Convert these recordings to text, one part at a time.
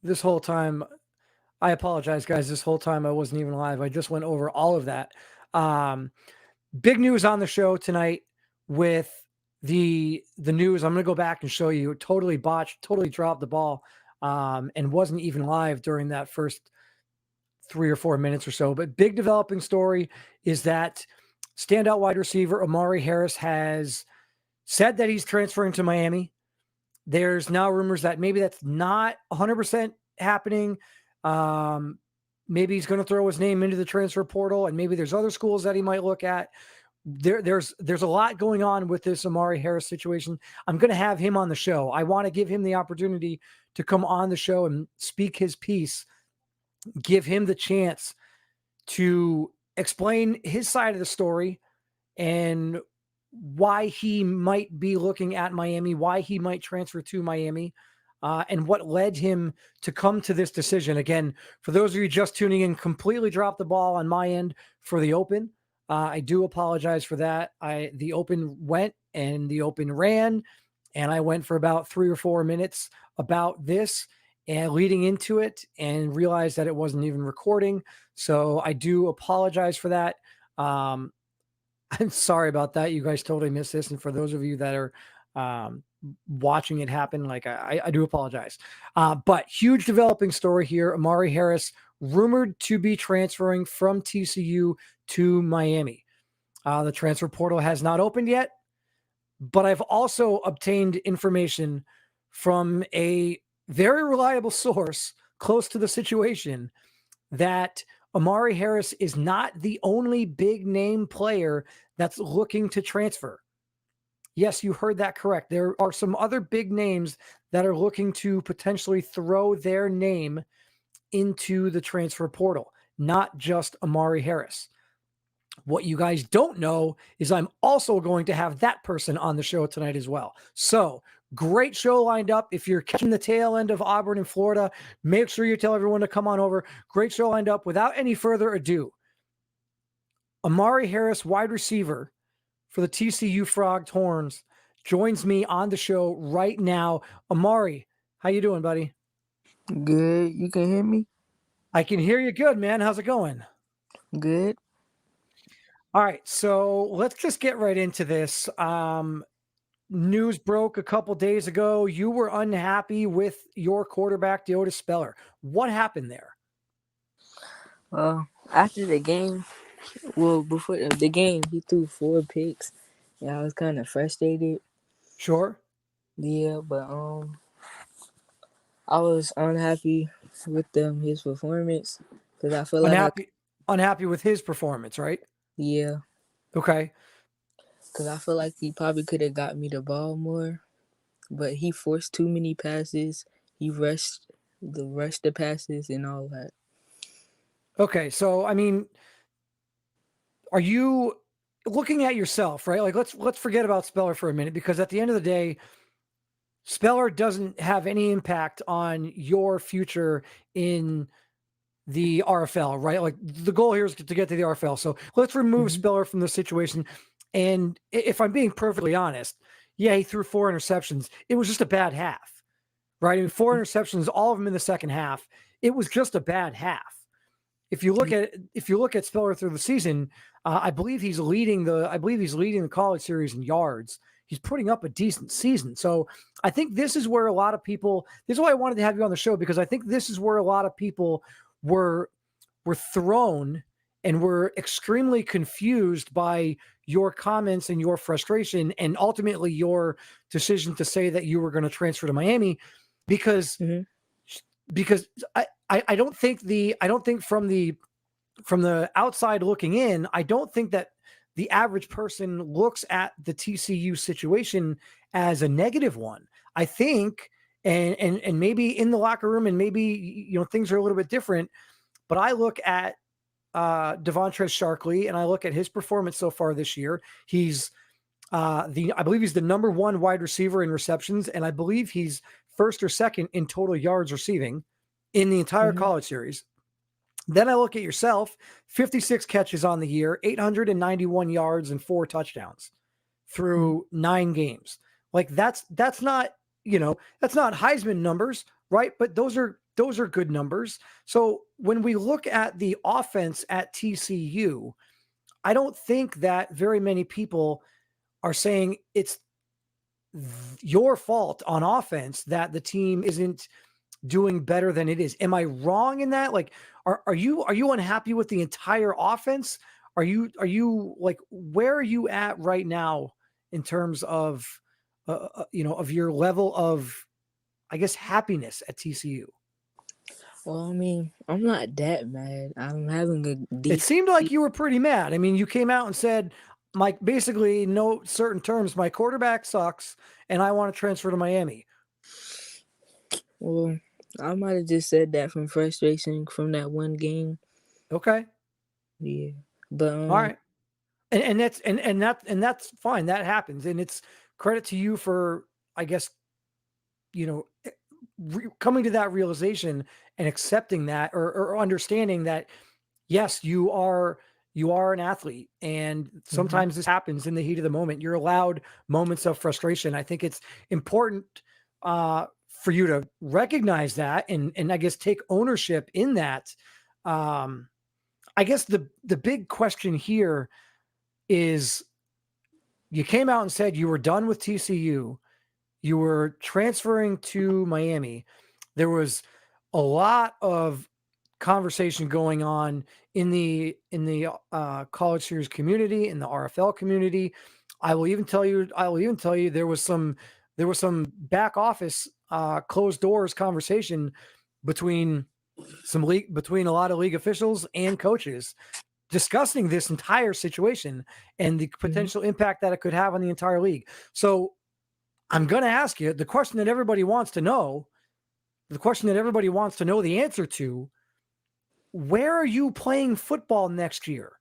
this whole time. I apologize, guys. This whole time I wasn't even live. I just went over all of that. Um, Big news on the show tonight with the news. I'm going to go back and show you. Totally botched, totally dropped the ball, and wasn't even live during that first 3 or 4 minutes or so. But big developing story is that standout wide receiver Omari Harris has said that he's transferring to Miami. There's now rumors that maybe that's not 100% happening. Maybe he's going to throw his name into the transfer portal, and maybe there's other schools that he might look at. There's a lot going on with this Amari Harris situation. I'm going to have him on the show. I want to give him the opportunity to come on the show and speak his piece, give him the chance to explain his side of the story and why he might be looking at Miami, why he might transfer to Miami, and what led him to come to this decision. Again, for those of you just tuning in, completely dropped the ball on my end for the Open. I do apologize for that. The Open went and the Open ran, and I went for about 3 or 4 minutes about this and leading into it and realized that it wasn't even recording. So I do apologize for that. I'm sorry about that. You guys totally missed this. And for those of you that are watching it happen, like I do apologize. But huge developing story here. Amari Harris rumored to be transferring from TCU to Miami. The transfer portal has not opened yet, but I've also obtained information from a very reliable source close to the situation that Amari Harris is not the only big name player that's looking to transfer. Yes, you heard that correct. There are some other big names that are looking to potentially throw their name into the transfer portal, not just Amari Harris. What you guys don't know is I'm also going to have that person on the show tonight as well. So great show lined up. If you're catching the tail end of Auburn and Florida, make sure you tell everyone to come on over. Great show lined up. Without any further ado, Amari Harris, wide receiver for the TCU Frogged Horns, joins me on the show right now. Amari, how you doing, buddy? Good. You can hear me? I can hear you good, man. How's it going? Good. All right, so let's just get right into this. News broke a couple days ago. You were unhappy with your quarterback, Deotis Speller. What happened there? After the game, before the game, he threw 4 picks. Yeah, I was kind of frustrated. Sure. Yeah, but I was unhappy with his performance because I feel unhappy with his performance, right? Yeah. Okay. Because I feel like he probably could have got me the ball more, but he forced too many passes. He rushed the passes and all that. Okay, so I mean, are you looking at yourself, right? Like let's forget about Speller for a minute, because at the end of the day, Speller doesn't have any impact on your future in the RFL, right? Like the goal here is to get to the RFL. So let's remove Speller from the situation. And if I'm being perfectly honest, yeah, he threw 4 interceptions. It was just a bad half, right? I mean, 4 interceptions, all of them in the second half. It was just a bad half. If you look at Speller through the season, I believe he's leading the college series in yards. He's putting up a decent season. So I think this is where a lot of people, this is why I wanted to have you on the show, because I think this is where a lot of people were thrown and were extremely confused by your comments and your frustration and ultimately your decision to say that you were going to transfer to Miami, because I don't think from the outside looking in, I don't think that the average person looks at the TCU situation as a negative one. I think, and maybe in the locker room, and maybe things are a little bit different, but I look at Devontrez Sharkley and I look at his performance so far this year. He's I believe he's the number 1 wide receiver in receptions, and I believe he's first or second in total yards receiving in the entire college series. Then I look at yourself, 56 catches on the year, 891 yards and 4 touchdowns through 9 games. Like that's not, that's not Heisman numbers, right? But those are those are good numbers. So when we look at the offense at TCU, I don't think that very many people are saying it's your fault on offense that the team isn't doing better than it is. Am I wrong in that? Like, are you unhappy with the entire offense? Are you like, where are you at right now in terms of of your level of, I guess, happiness at TCU? Well, I mean, I'm not that mad. I'm having a It decent seemed like you were pretty mad. I mean, you came out and said, "Mike, basically, no certain terms, my quarterback sucks, and I want to transfer to Miami." Well, I might have just said that from frustration from that one game. Okay, Yeah. But all right, and that's fine. That happens, and it's credit to you for, I guess, you know, coming to that realization and accepting that, or understanding that, yes, you are an athlete, and mhm. sometimes this happens in the heat of the moment. You're allowed moments of frustration. I think it's important for you to recognize that, and I guess take ownership in that. Um, I guess the big question here is, you came out and said you were done with TCU. You were transferring to Miami. There was a lot of conversation going on in the college series community, in the RFL community. I will even tell you there was some back office, closed doors conversation between between a lot of league officials and coaches, discussing this entire situation and the Mhm. potential impact that it could have on the entire league. So I'm going to ask you the question that everybody wants to know, the question that everybody wants to know the answer to: where are you playing football next year?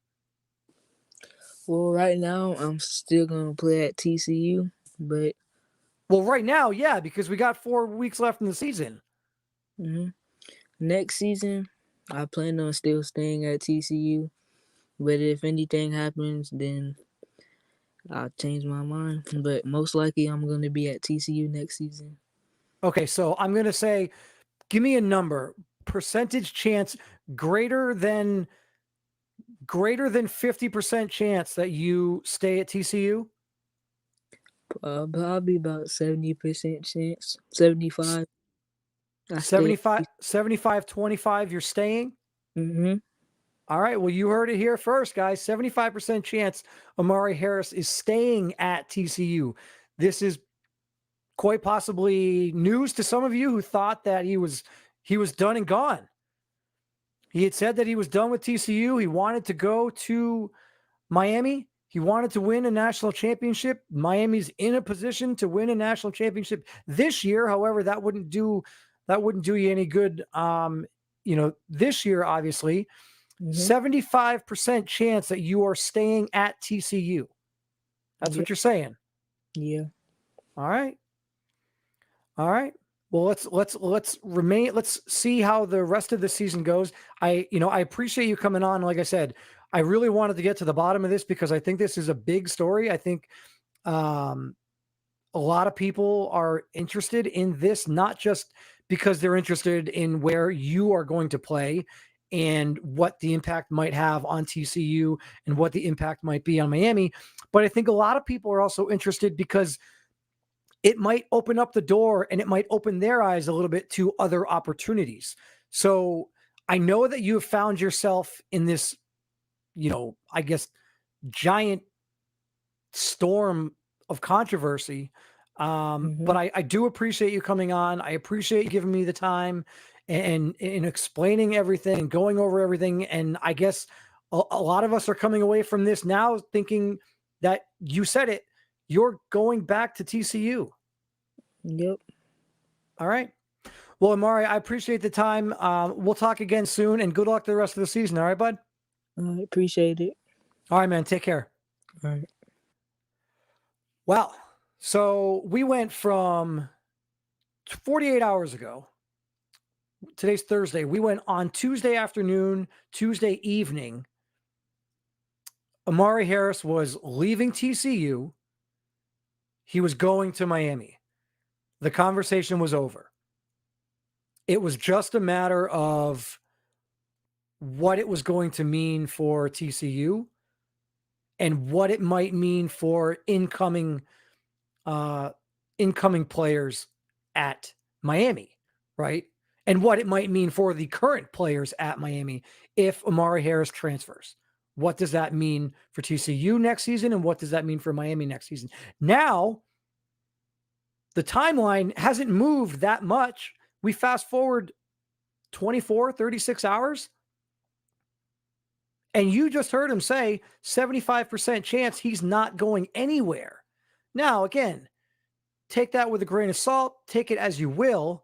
Well, right now I'm still gonna play at TCU, but Well, right now, yeah, because we got 4 weeks left in the season. mhm, next season I plan on still staying at TCU. But if anything happens, then I'll change my mind. But most likely I'm gonna be at TCU next season. Okay, so I'm going to say, give me a number, percentage chance, greater than 50% chance that you stay at TCU. Probably about 70% chance. 75. I stay. 75 you're staying. Mhm. All right. Well, you heard it here first, guys. 75% chance Omari Harris is staying at TCU. This is quite possibly news to some of you who thought that he was done and gone. He had said that he was done with TCU. He wanted to go to Miami. He wanted to win a national championship. Miami's in a position to win a national championship this year. However, that wouldn't do you any good. This year, obviously, Mhm. 75% chance that you are staying at TCU. That's Yep. what you're saying. Yeah. All right. All right. Well, let's see how the rest of the season goes. I appreciate you coming on. Like I said, I really wanted to get to the bottom of this because I think this is a big story. I think um, a lot of people are interested in this, not just because they're interested in where you are going to play and what the impact might have on TCU and what the impact might be on Miami, but I think a lot of people are also interested because it might open up the door and it might open their eyes a little bit to other opportunities. So I know that you have found yourself in this, I guess, giant storm of controversy. But Mhm. I do appreciate you coming on. I appreciate you giving me the time and explaining everything and going over everything. And I guess a lot of us are coming away from this now thinking that you said it. You're going back to TCU. Yep. All right. Well, Amari, I appreciate the time. We'll talk again soon, and good luck the rest of the season. All right, bud? I appreciate it. All right, man. Take care. All right. Well, so we went from 48 hours ago. Today's Thursday. We went on Tuesday afternoon, Tuesday evening. Amari Harris was leaving TCU. He was going to Miami. The conversation was over. It was just a matter of what it was going to mean for TCU and what it might mean for incoming players at Miami, right? And what it might mean for the current players at Miami if Omari Harris transfers. What does that mean for TCU next season? And what does that mean for Miami next season? Now, the timeline hasn't moved that much. We fast forward 24, 36 hours. And you just heard him say 75% chance he's not going anywhere. Now, again, take that with a grain of salt, take it as you will.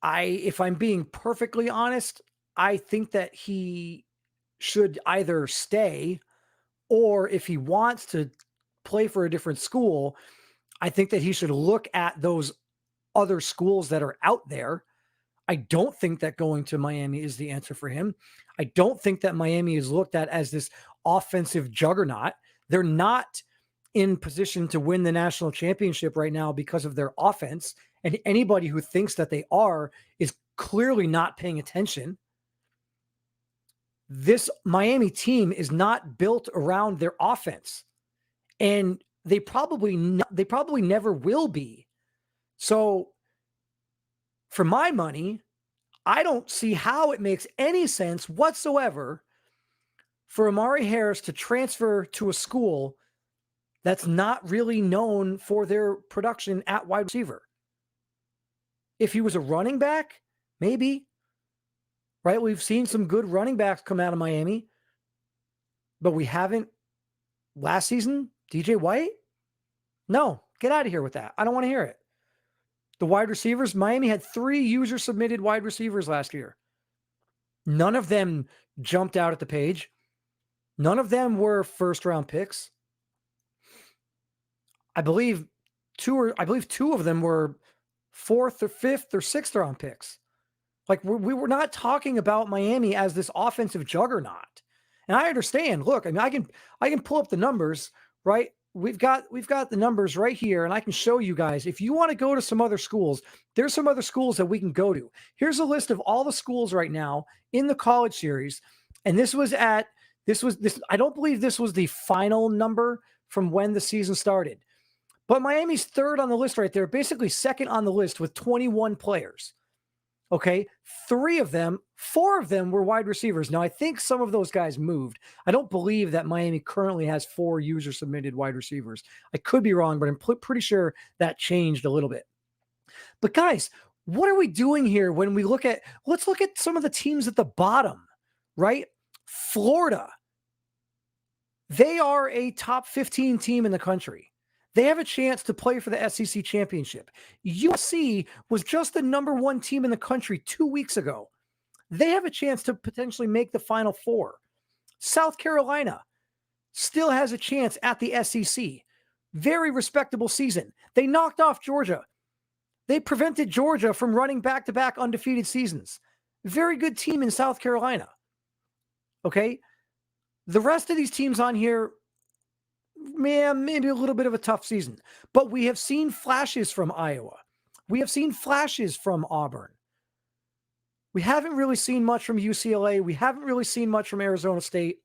If I'm being perfectly honest, I think that he should either stay, or if he wants to play for a different school, I think that he should look at those other schools that are out there. I don't think that going to Miami is the answer for him. I don't think that Miami is looked at as this offensive juggernaut. They're not in position to win the national championship right now because of their offense. And anybody who thinks that they are is clearly not paying attention. This Miami team is not built around their offense, and they probably never will be. So for my money, I don't see how it makes any sense whatsoever for Amari Harris to transfer to a school that's not really known for their production at wide receiver. If he was a running back, maybe, right? We've seen some good running backs come out of Miami, but we haven't. Last season, DJ White? No, get out of here with that. I don't want to hear it. The wide receivers, Miami had 3 user-submitted wide receivers last year. None of them jumped out at the page. None of them were first-round picks. I believe 2 of them were 4th or 5th or 6th-round picks. Like, we were not talking about Miami as this offensive juggernaut. And I understand. Look, I mean, I can pull up the numbers, right? We've got the numbers right here, and I can show you guys. If you want to go to some other schools, there's some other schools that we can go to. Here's a list of all the schools right now in the college series. And I don't believe this was the final number from when the season started. But Miami's 3rd on the list right there, basically 2nd on the list with 21 players. Okay, 4 of them were wide receivers. Now, I think some of those guys moved. I don't believe that Miami currently has 4 user-submitted wide receivers. I could be wrong, but I'm pretty sure that changed a little bit. But guys, what are we doing here when we let's look at some of the teams at the bottom, right? Florida. They are a top 15 team in the country. They have a chance to play for the SEC championship. USC was just the number 1 team in the country 2 weeks ago. They have a chance to potentially make the Final Four. South Carolina still has a chance at the SEC. Very respectable season. They knocked off Georgia. They prevented Georgia from running back-to-back undefeated seasons. Very good team in South Carolina. Okay? The rest of these teams on here, man, maybe a little bit of a tough season. But we have seen flashes from Iowa. We have seen flashes from Auburn. We haven't really seen much from UCLA. We haven't really seen much from Arizona State.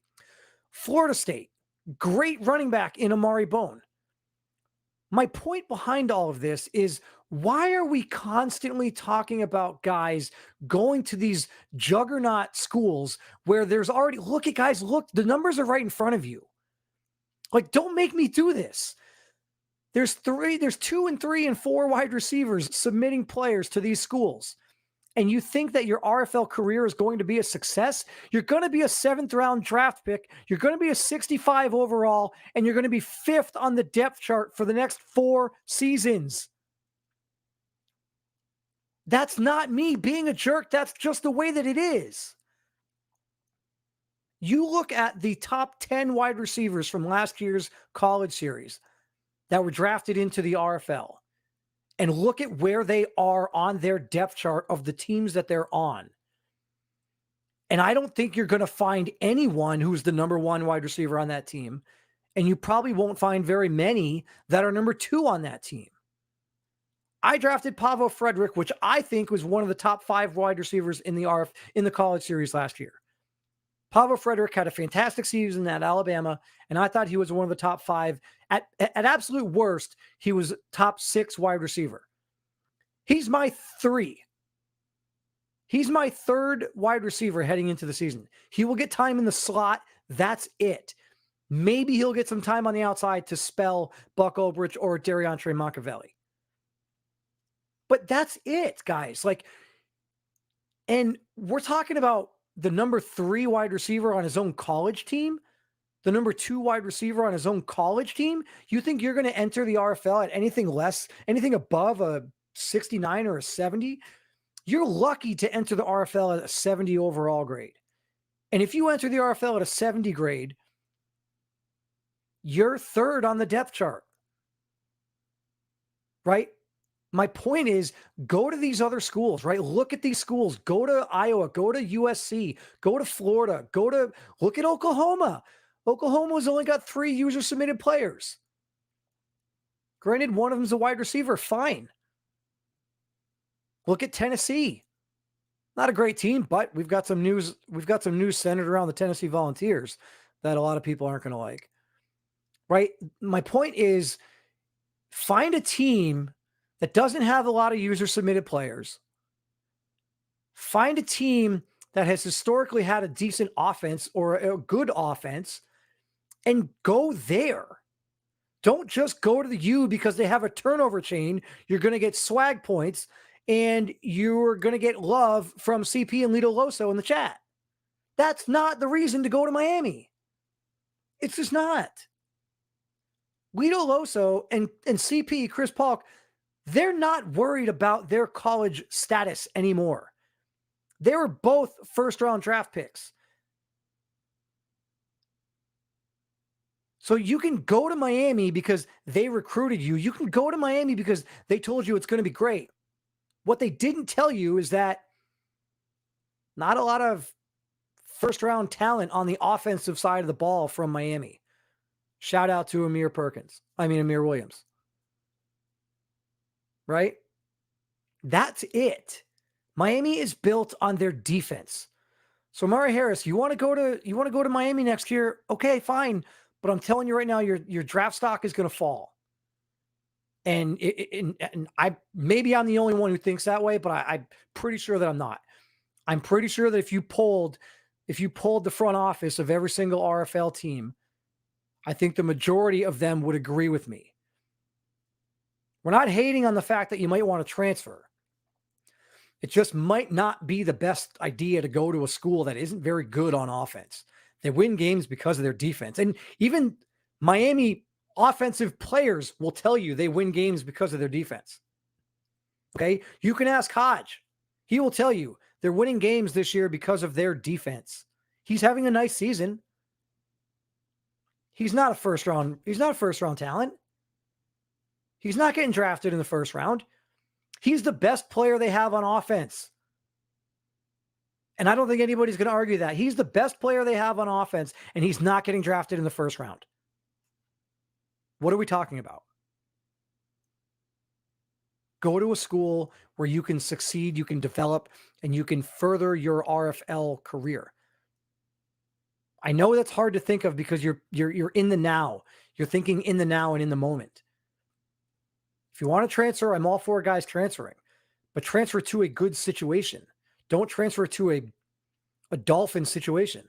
Florida State, great running back in Amari Bone. My point behind all of this is, why are we constantly talking about guys going to these juggernaut schools where there's already, look, the numbers are right in front of you. Like, don't make me do this. There's 2 and 3 and 4 wide receivers submitting players to these schools. And you think that your RFL career is going to be a success? You're going to be a 7th-round draft pick. You're going to be a 65 overall, and you're going to be 5th on the depth chart for the next 4 seasons. That's not me being a jerk. That's just the way that it is. You look at the top 10 wide receivers from last year's college series that were drafted into the RFL, and look at where they are on their depth chart of the teams that they're on. And I don't think you're going to find anyone who's the number 1 wide receiver on that team. And you probably won't find very many that are number 2 on that team. I drafted Pavo Frederick, which I think was one of the top 5 wide receivers in the college series last year. Pavo Frederick had a fantastic season at Alabama, and I thought he was one of the top 5. At absolute worst, he was top 6 wide receiver. He's my 3. He's my 3rd wide receiver heading into the season. He will get time in the slot. That's it. Maybe he'll get some time on the outside to spell Buck Ulbrich or Dariantre Machiavelli. But that's it, guys. And we're talking about the number 3 wide receiver on his own college team, the number 2 wide receiver on his own college team. You think you're going to enter the RFL at anything above a 69 or a 70? You're lucky to enter the RFL at a 70 overall grade. And if you enter the RFL at a 70 grade, you're 3rd on the depth chart, right? My point is, go to these other schools, right? Look at these schools. Go to Iowa, go to USC, go to Florida, look at Oklahoma. Oklahoma's only got 3 user-submitted players. Granted, one of them's a wide receiver, fine. Look at Tennessee. Not a great team, but we've got some news centered around the Tennessee Volunteers that a lot of people aren't going to like. Right? My point is, find a team that doesn't have a lot of user-submitted players. Find a team that has historically had a decent offense or a good offense and go there. Don't just go to the U because they have a turnover chain. You're going to get swag points and you're going to get love from CP and Lito Loso in the chat. That's not the reason to go to Miami. It's just not. Lito Loso and CP, Chris Polk, they're not worried about their college status anymore. They were both first-round draft picks. So you can go to Miami because they recruited you. You can go to Miami because they told you it's going to be great. What they didn't tell you is that not a lot of first-round talent on the offensive side of the ball from Miami. Shout out to Amir Williams. Right? That's it. Miami is built on their defense. So Omari Harris, you want to go to Miami next year? Okay, fine. But I'm telling you right now, your draft stock is going to fall. And I'm the only one who thinks that way, but I'm pretty sure that I'm not. I'm pretty sure that if you polled the front office of every single RFL team, I think the majority of them would agree with me. We're not hating on the fact that you might want to transfer. It just might not be the best idea to go to a school that isn't very good on offense. They win games because of their defense. And even Miami offensive players will tell you they win games because of their defense. Okay? You can ask Hodge. He will tell you they're winning games this year because of their defense. He's having a nice season. He's not a first round talent. He's not getting drafted in the first round. He's the best player they have on offense. And I don't think anybody's going to argue that. He's the best player they have on offense, and he's not getting drafted in the first round. What are we talking about? Go to a school where you can succeed, you can develop, and you can further your RFL career. I know that's hard to think of because you're in the now. You're thinking in the now and in the moment. If you want to transfer, I'm all for guys transferring, but transfer to a good situation. Don't transfer to a Dolphin situation.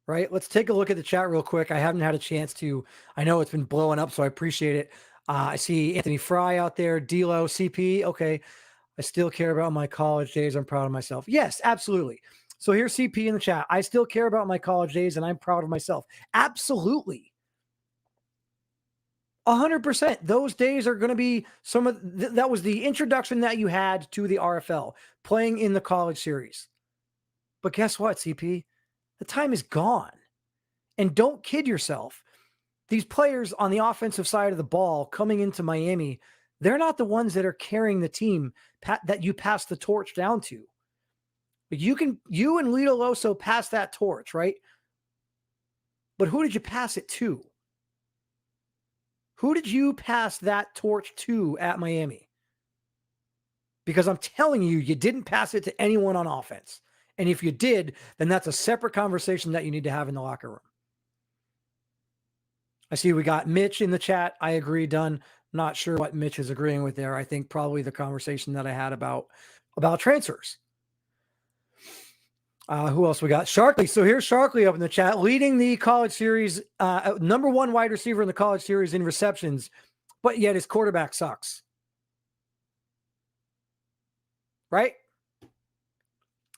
Right? Let's take a look at the chat real quick. I haven't had a chance to. I know it's been blowing up, so I appreciate it. I see Anthony Fry out there, D'Lo, CP. Okay. I still care about my college days. I'm proud of myself. Yes, absolutely. So here's CP in the chat. I still care about my college days, and I'm proud of myself. Absolutely. 100%. Those days are going to be that was the introduction that you had to the RFL, playing in the college series. But guess what, CP? The time is gone. And don't kid yourself. These players on the offensive side of the ball coming into Miami, they're not the ones that are carrying the team that you pass the torch down to. But you and Lito Loso pass that torch, right? But who did you pass it to? Who did you pass that torch to at Miami? Because I'm telling you, you didn't pass it to anyone on offense. And if you did, then that's a separate conversation that you need to have in the locker room. I see we got Mitch in the chat. I agree, Dunn. Not sure what Mitch is agreeing with there. I think probably the conversation that I had about transfers. Who else we got? Sharkley. So here's Sharkley up in the chat, leading the college series, number one wide receiver in the college series in receptions, but yet his quarterback sucks. Right?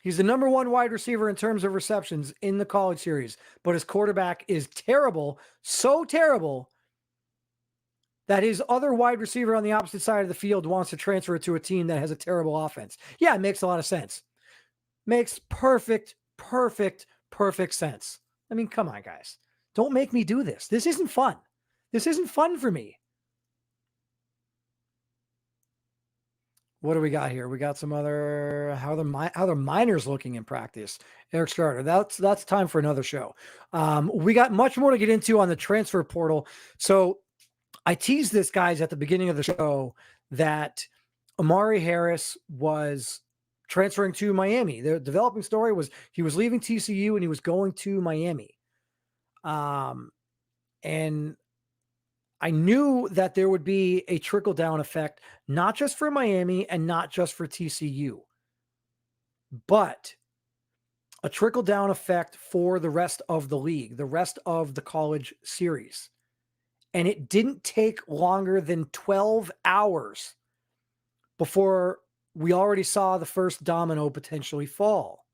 He's the number one wide receiver in terms of receptions in the college series, but his quarterback is terrible, so terrible that his other wide receiver on the opposite side of the field wants to transfer it to a team that has a terrible offense. Yeah, it makes a lot of sense. Makes perfect sense. I mean, come on, guys. Don't make me do this. This isn't fun. This isn't fun for me. What do we got here? We got some other how the minors looking in practice. Eric Starter. That's time for another show. We got much more to get into on the transfer portal. So I teased this, guys, at the beginning of the show that Omari Harris was transferring to Miami. The developing story was he was leaving TCU and he was going to Miami. And I knew that there would be a trickle-down effect, not just for Miami and not just for TCU, but a trickle-down effect for the rest of the league, the rest of the college series. And it didn't take longer than 12 hours before we already saw the first domino potentially fall.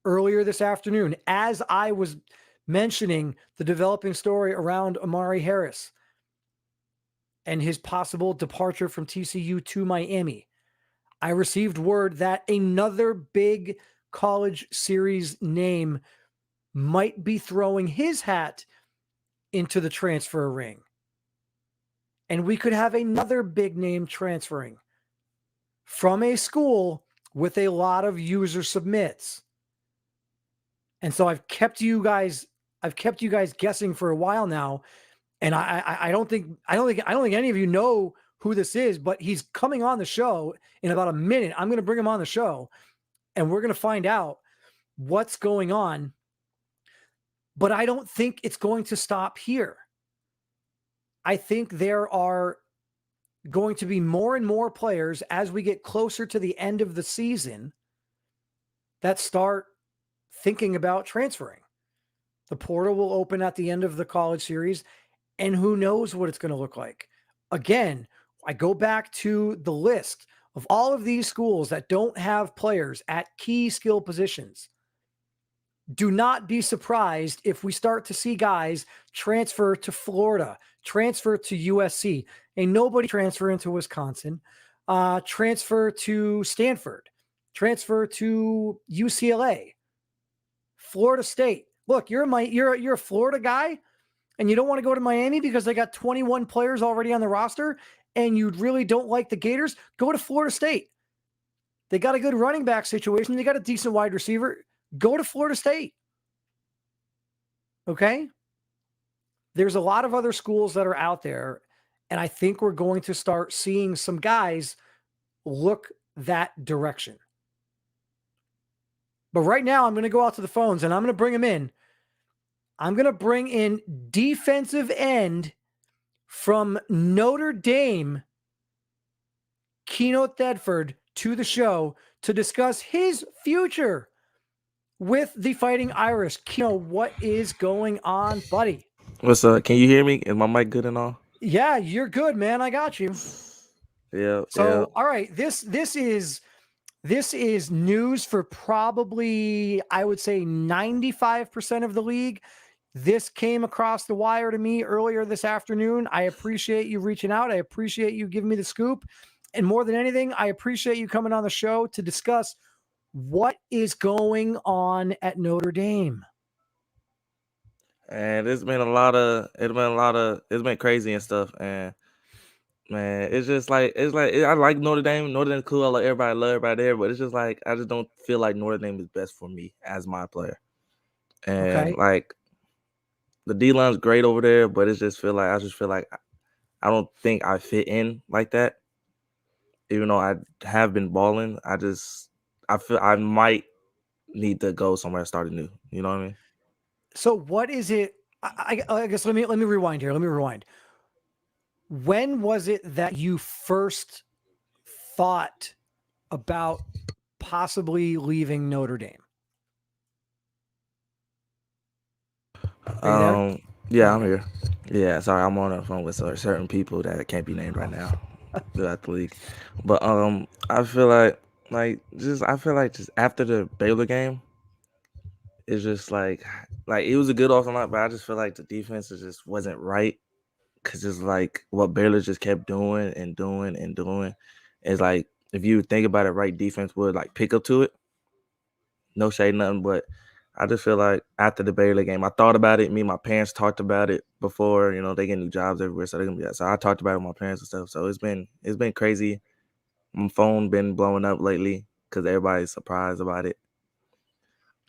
Earlier this afternoon, as I was mentioning the developing story around Amari Harris and his possible departure from TCU to Miami, I received word that another big college series name might be throwing his hat into the transfer ring. And we could have another big name transferring from a school with a lot of user submits. And so I've kept you guys guessing for a while now. And I don't think any of you know who this is, but he's coming on the show in about a minute. I'm going to bring him on the show and we're going to find out what's going on. But I don't think it's going to stop here. I think there are going to be more and more players as we get closer to the end of the season that start thinking about transferring. The portal will open at the end of the college series, and who knows what it's going to look like. Again, I go back to the list of all of these schools that don't have players at key skill positions. Do not be surprised if we start to see guys transfer to Florida, transfer to USC, and nobody transfer into Wisconsin, transfer to Stanford, transfer to UCLA, Florida State. Look, you're a Florida guy, and you don't want to go to Miami because they got 21 players already on the roster, and you really don't like the Gators. Go to Florida State. They got a good running back situation. They got a decent wide receiver. Go to Florida State. Okay? There's a lot of other schools that are out there, and I think we're going to start seeing some guys look that direction. But right now, I'm going to go out to the phones, and I'm going to bring them in. I'm going to bring in defensive end from Notre Dame, Keno Thedford, to the show to discuss his future with the Fighting Irish. Keno, what is going on, buddy? What's up? Can you hear me? Is my mic good and all? Yeah, you're good, man. I got you. Yeah. So, all right, this is news for probably, I would say, 95% of the league. This came across the wire to me earlier this afternoon. I appreciate you reaching out. I appreciate you giving me the scoop. And more than anything, I appreciate you coming on the show to discuss what is going on at Notre Dame. And it's been crazy and stuff. And man, it's just like I like Notre Dame. Notre Dame's cool. I love everybody there, but it's just like I just don't feel like Notre Dame is best for me as my player. And Okay. like the D line's great over there, but I just feel like I don't think I fit in like that. Even though I have been balling, I feel I might need to go somewhere and start anew. You know what I mean? So what is it? I guess let me rewind here. Let me rewind. When was it that you first thought about possibly leaving Notre Dame? Are you there? Yeah, I'm Okay. here. Yeah, sorry, I'm on the phone with certain people that can't be named right now throughout the league. But I feel like just after the Baylor game, it's just like it was a good offense, but I just feel like the defense just wasn't right because it's like what Baylor just kept doing and doing and doing. It's like if you think about it, right, defense would like pick up to it. No shade, nothing, but I just feel like after the Baylor game, I thought about it. Me and my parents talked about it before. You know, they get new jobs everywhere, so they're gonna be. So I talked about it with my parents and stuff. So it's been crazy. My phone been blowing up lately because everybody's surprised about it.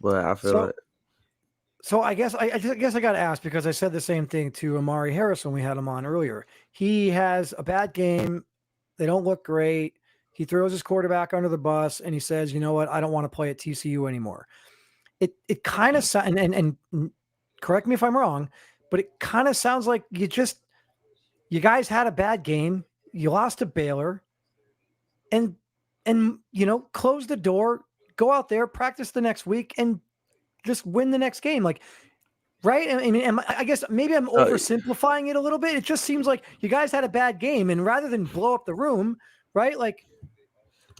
But I feel So like so I guess I got to ask because I said the same thing to Omari Harris when we had him on earlier. He has a bad game. They don't look great. He throws his quarterback under the bus and he says, "You know what? I don't want to play at TCU anymore." It kind of and correct me if I'm wrong, but it kind of sounds like you guys had a bad game. You lost to Baylor, and close the door, go out there, practice the next week, and just win the next game. Like, right? I mean, I guess maybe I'm uh, oversimplifying it a little bit. It just seems like you guys had a bad game, and rather than blow up the room, right? Like,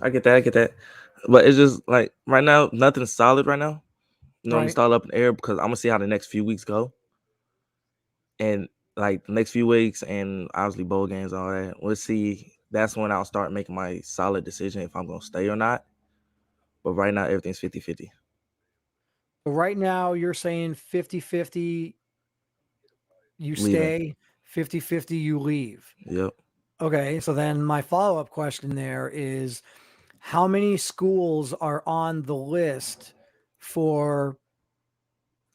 I get that. But it's just like right now, nothing's solid right now. You know, I'm right. still up in the air because I'm gonna see how the next few weeks go. And like the next few weeks and obviously bowl games and all that. We'll see. That's when I'll start making my solid decision if I'm gonna stay or not. But right now everything's 50-50. But right now, you're saying 50-50 you Leaving. stay, 50-50 you leave. Yep. Okay, so then my follow-up question there is how many schools are on the list for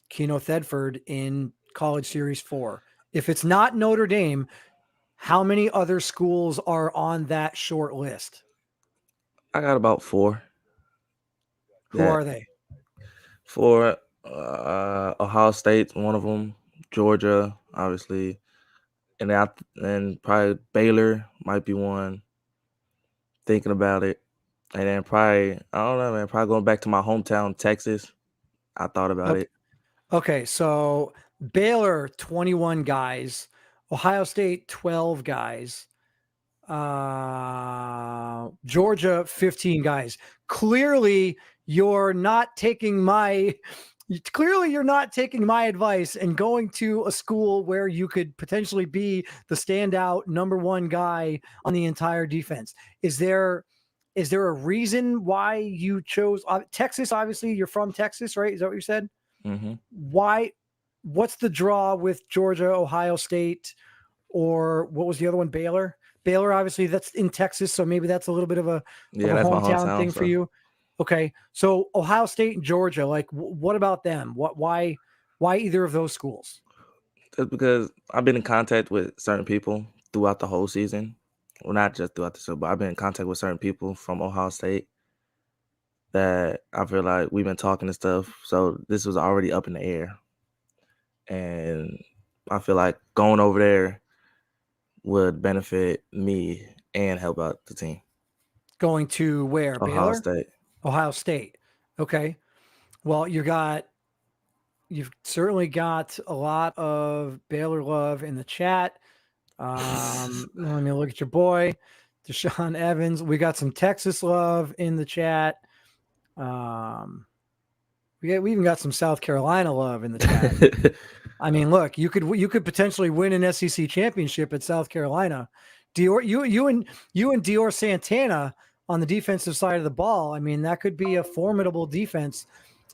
Keno Thedford in College Series 4? If it's not Notre Dame, how many other schools are on that short list? I got about four. Who That are they? four. Ohio State's one of them. Georgia, obviously, and probably Baylor might be one. Thinking about it, and then probably I don't know, man. Probably going back to my hometown, Texas. I thought about Okay, it. okay, so Baylor 21 guys, Ohio State 12 guys, Georgia 15 guys. You're not taking my clearly you're not taking my advice and going to a school where you could potentially be the standout number one guy on the entire defense. Is there a reason why you chose Texas? Obviously, you're from Texas, right? Is that what you said? Hmm. Why? What's the draw with Georgia, Ohio State, or what was the other one? Baylor. Baylor, obviously, that's in Texas, so maybe that's a little bit of a Yeah, that's my hometown hometown. thing for So you. Okay, so Ohio State and Georgia, like, what about them? Why either of those schools? just because I've been in contact with certain people throughout the whole season. Well, not just throughout the season, but I've been in contact with certain people from Ohio State that I feel like we've been talking and stuff. So this was already up in the air. And I feel like going over there would benefit me and help out the team. Going to where? Ohio Baylor, State. Ohio State. Okay, well, you've certainly got a lot of Baylor love in the chat. Let me look at your boy, Deshaun Evans. We got some Texas love in the chat. We even got some South Carolina love in the chat. I mean, look, you could potentially win an SEC championship at South Carolina. You and Dior Santana on the defensive side of the ball. I mean, that could be a formidable defense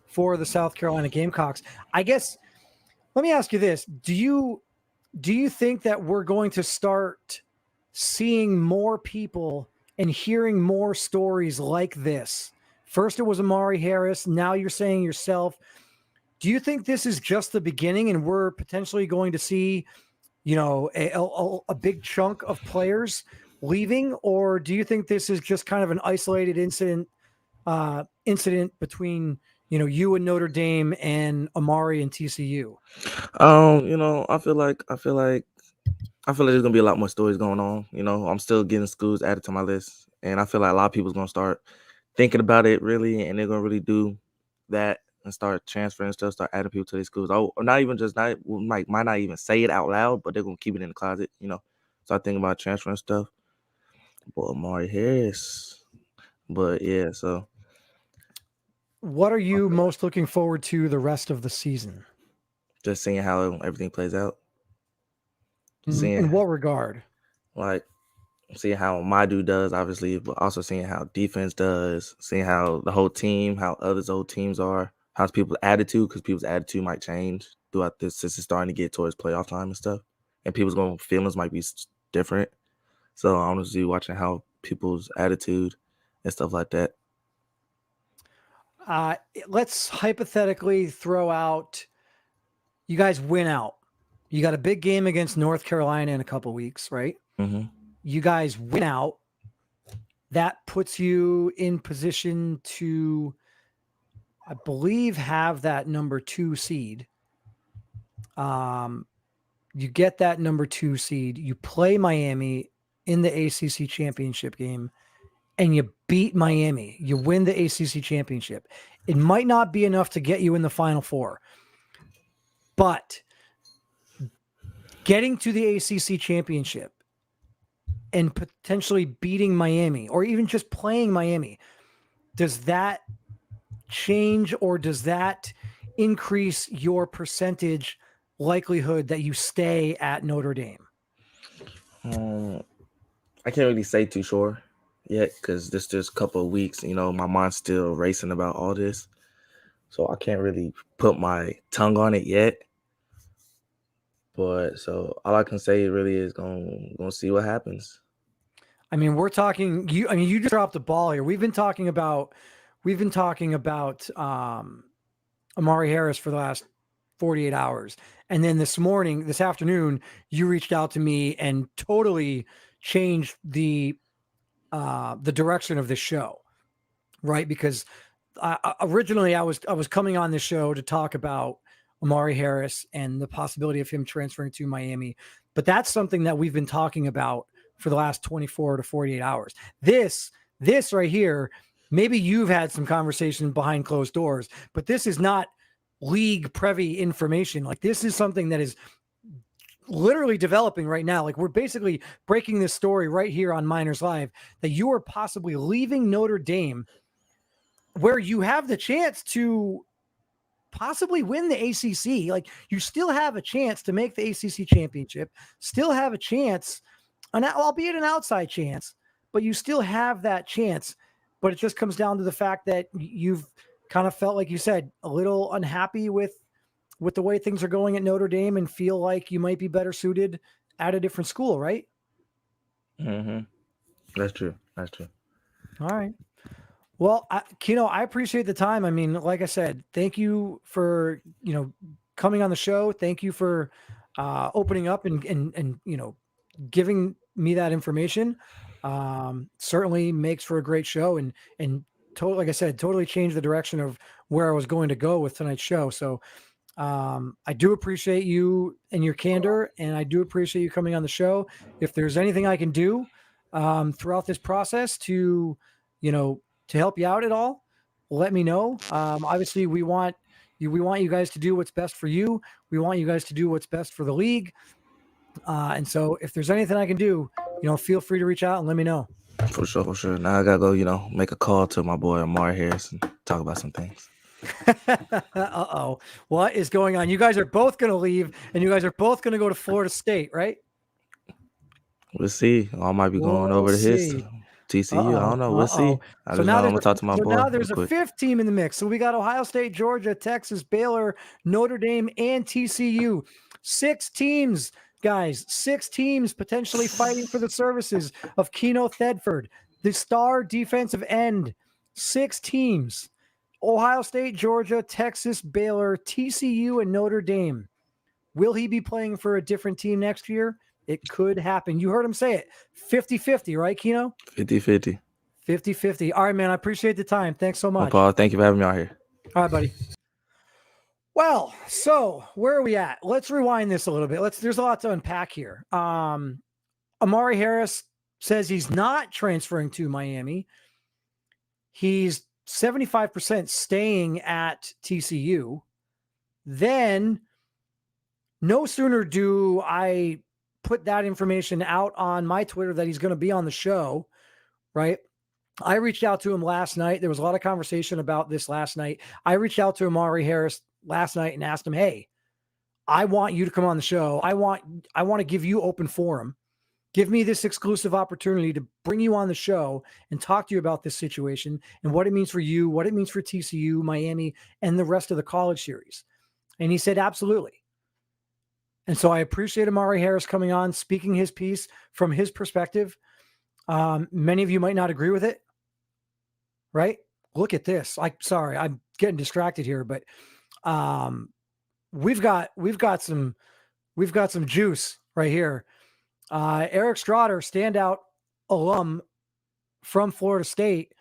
for the South Carolina Gamecocks. I guess let me ask you this. Do you think that we're going to start seeing more people and hearing more stories like this? First, it was Amari Harris. Now you're saying yourself. Do you think this is just the beginning and we're potentially going to see a big chunk of players leaving, or do you think this is just kind of an isolated incident between you and Notre Dame and Amari and TCU? I feel like there's gonna be a lot more stories going on. I'm still getting schools added to my list, and I feel like a lot of people's gonna start thinking about it really, and they're gonna really do that and start transferring stuff, start adding people to these schools. Oh, or not even just not might not even say it out loud, but they're gonna keep it in the closet. Start thinking about transferring stuff. Boy, Omari Harris, but yeah. So What are you most looking forward to the rest of the season? just seeing how everything plays out. In what regard? Like seeing how my dude does, obviously, but also seeing how defense does, seeing how the whole team, how others' old teams are, how's people's attitude, because people's attitude might change throughout this since it's starting to get towards playoff time and stuff, and people's feelings might be different. So I want to see watching how people's attitude and stuff like that. Let's hypothetically throw out, you guys win out. You got a big game against North Carolina in a couple weeks, right? Mm-hmm. You guys win out. That puts you in position to, I believe, have that number 2 seed. You get that number 2 seed. You play Miami in the ACC championship game, and you beat Miami. You win the ACC championship. It might not be enough to get you in the Final Four, but getting to the ACC championship and potentially beating Miami, or even just playing Miami, does that change, or does that increase your percentage likelihood that you stay at Notre Dame? I can't really say too sure yet because this just a couple of weeks. My mind's still racing about all this, so I can't really put my tongue on it yet. But so all I can say really is gonna see what happens. I mean, we're talking. You just dropped the ball here. We've been talking about Amari Harris for the last 48 hours, and then this afternoon, you reached out to me and totally changed the direction of this show, right? Because originally I was coming on this show to talk about Omari Harris and the possibility of him transferring to Miami, but that's something that we've been talking about for the last 24 to 48 hours. This right here, maybe you've had some conversation behind closed doors, but this is not league privy information. Like, this is something that is literally developing right now. Like, we're basically breaking this story right here on Miners Live, that you are possibly leaving Notre Dame, where you have the chance to possibly win the ACC. Like, you still have a chance to make the ACC championship, still have a chance, albeit an outside chance, but you still have that chance. But it just comes down to the fact that you've kind of felt, like you said, a little unhappy with the way things are going at Notre Dame, and feel like you might be better suited at a different school, right? Mm-hmm. That's true. All right. Well, Keno, I appreciate the time. I mean, like I said, thank you for, coming on the show. Thank you for opening up and giving me that information. Certainly makes for a great show, and like I said, totally changed the direction of where I was going to go with tonight's show. So I do appreciate you and your candor, and I do appreciate you coming on the show. If there's anything I can do throughout this process to help you out at all, let me know. Obviously, we want you guys to do what's best for you. We want you guys to do what's best for the league. And so if there's anything I can do, feel free to reach out and let me know. For sure. Now I gotta go, make a call to my boy Amari Harris and talk about some things. Uh-oh. What is going on? You guys are both going to leave, and you guys are both going to go to Florida State, right? We'll see. I might be going over to his TCU. I don't know. We'll see. I'm going to talk to my boy. Now there's a 5th team in the mix. So we got Ohio State, Georgia, Texas, Baylor, Notre Dame, and TCU. 6 teams, guys. 6 teams potentially fighting for the services of Keno Thedford, the star defensive end. 6 teams. Ohio State, Georgia, Texas, Baylor, TCU, and Notre Dame. Will he be playing for a different team next year? It could happen. You heard him say it. 50-50, right, Keno? 50-50. 50-50. All right, man. I appreciate the time. Thanks so much. Paul, thank you for having me out here. All right, buddy. Well, so where are we at? Let's rewind this a little bit. There's a lot to unpack here. Omari Harris says he's not transferring to Miami. He's 75% staying at TCU. Then, no sooner do I put that information out on my Twitter that he's going to be on the show, right? I reached out to him last night. There was a lot of conversation about this last night. I reached out to Omari Harris last night and asked him, hey, I want you to come on the show. I want to give you open forum. Give me this exclusive opportunity to bring you on the show and talk to you about this situation and what it means for you, what it means for TCU, Miami, and the rest of the college series. And he said, absolutely. And so I appreciate Omari Harris coming on, speaking his piece from his perspective. Many of you might not agree with it, right? Look at this. Sorry, I'm getting distracted here, but we've got some juice right here. Eric Strotter, standout alum from Florida State.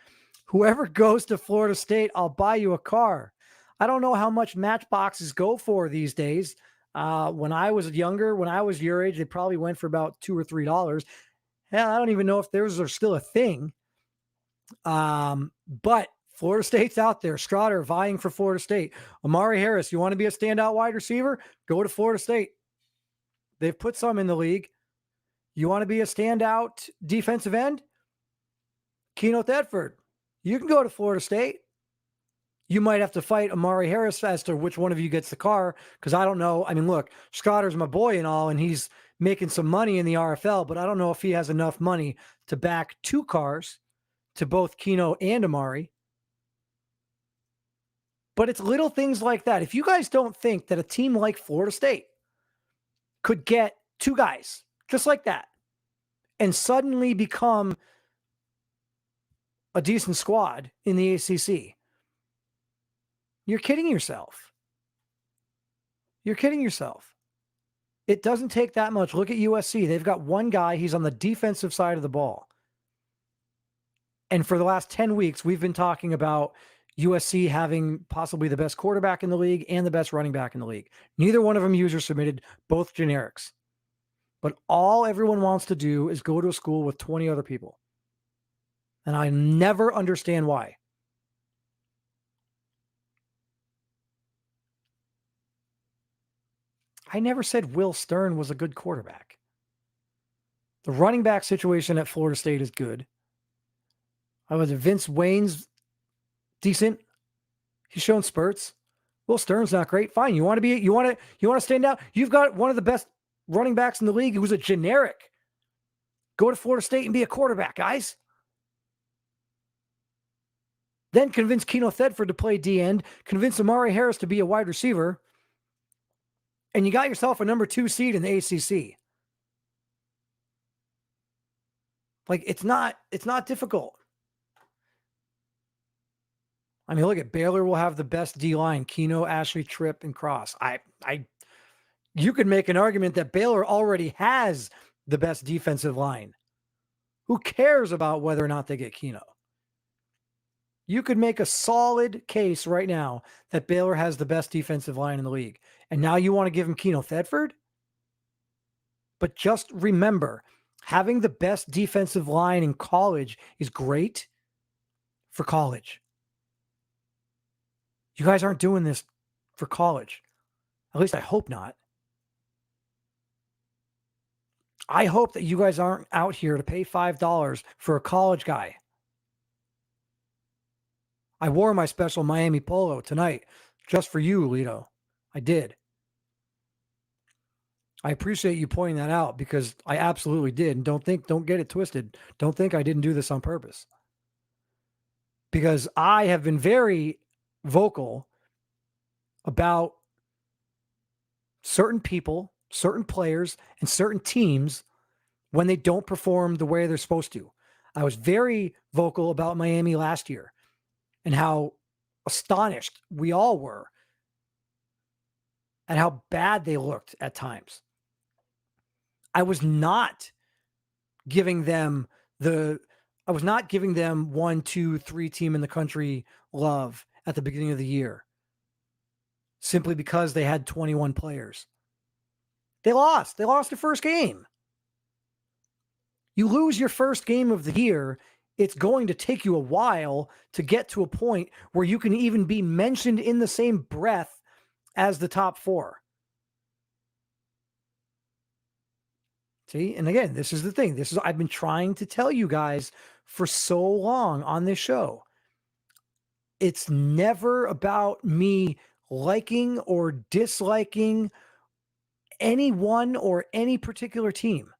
Whoever goes to Florida State, I'll buy you a car. I don't know how much Matchboxes go for these days. When I was younger, when I was your age, they probably went for about $2 or $3. Hell, I don't even know if those are still a thing. But Florida State's out there. Strotter vying for Florida State. Omari Harris, you want to be a standout wide receiver? Go to Florida State. They've put some in the league. You want to be a standout defensive end? Keno Thetford. You can go to Florida State. You might have to fight Omari Harris as to which one of you gets the car, because I don't know. I mean, look, Strotter's my boy and all, and he's making some money in the RFL, but I don't know if he has enough money to back 2 cars to both Keno and Amari. But it's little things like that. If you guys don't think that a team like Florida State could get 2 guys just like that and suddenly become a decent squad in the ACC, you're kidding yourself. You're kidding yourself. It doesn't take that much. Look at USC. They've got one guy. He's on the defensive side of the ball. And for the last 10 weeks, we've been talking about USC having possibly the best quarterback in the league and the best running back in the league. Neither one of them user submitted, both generics. But all everyone wants to do is go to a school with 20 other people. And I never understand why. I never said Will Stern was a good quarterback. The running back situation at Florida State is good. I was Vince Wayne's decent. He's shown spurts. Will Stern's not great. Fine. You want to stand out? You've got one of the best running backs in the league who's a generic. Go to Florida State and be a quarterback, guys. Then convince Keno Thetford to play D-end. Convince Amari Harris to be a wide receiver. And you got yourself a number 2 seed in the ACC. Like, it's not difficult. I mean, look at Baylor will have the best D-line. Keno, Ashley, Tripp, and Cross. You could make an argument that Baylor already has the best defensive line. Who cares about whether or not they get Keno? You could make a solid case right now that Baylor has the best defensive line in the league. And now you want to give him Keno Thetford? But just remember, having the best defensive line in college is great for college. You guys aren't doing this for college. At least I hope not. I hope that you guys aren't out here to pay $5 for a college guy. I wore my special Miami polo tonight just for you, Lito. I did. I appreciate you pointing that out because I absolutely did. And don't get it twisted. Don't think I didn't do this on purpose. Because I have been very vocal about certain people, certain players, and certain teams when they don't perform the way they're supposed to. I was very vocal about Miami last year and how astonished we all were at how bad they looked at times. I was not giving them 1, 2, 3 team in the country love at the beginning of the year simply because they had 21 players. They lost. They lost their first game. You lose your first game of the year, it's going to take you a while to get to a point where you can even be mentioned in the same breath as the top 4. See, and again, this is the thing. I've been trying to tell you guys for so long on this show. It's never about me liking or disliking anyone or any particular team.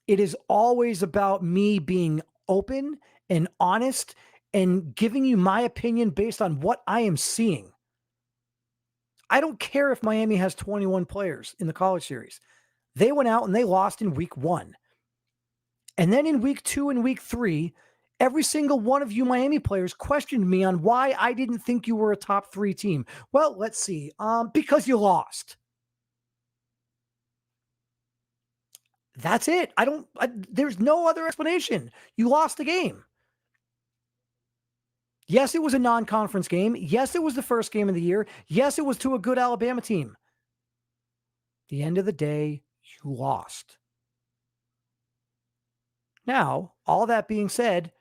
It is always about me being open and honest and giving you my opinion based on what I am seeing. I don't care if Miami has 21 players in the college series. They went out and they lost in week 1. And then in week 2 and week 3, every single one of you Miami players questioned me on why I didn't think you were a top 3 team. Well, let's see. Because you lost. That's it. There's no other explanation. You lost the game. Yes, it was a non-conference game. Yes, it was the first game of the year. Yes, it was to a good Alabama team. At the end of the day, you lost. Now, all that being said,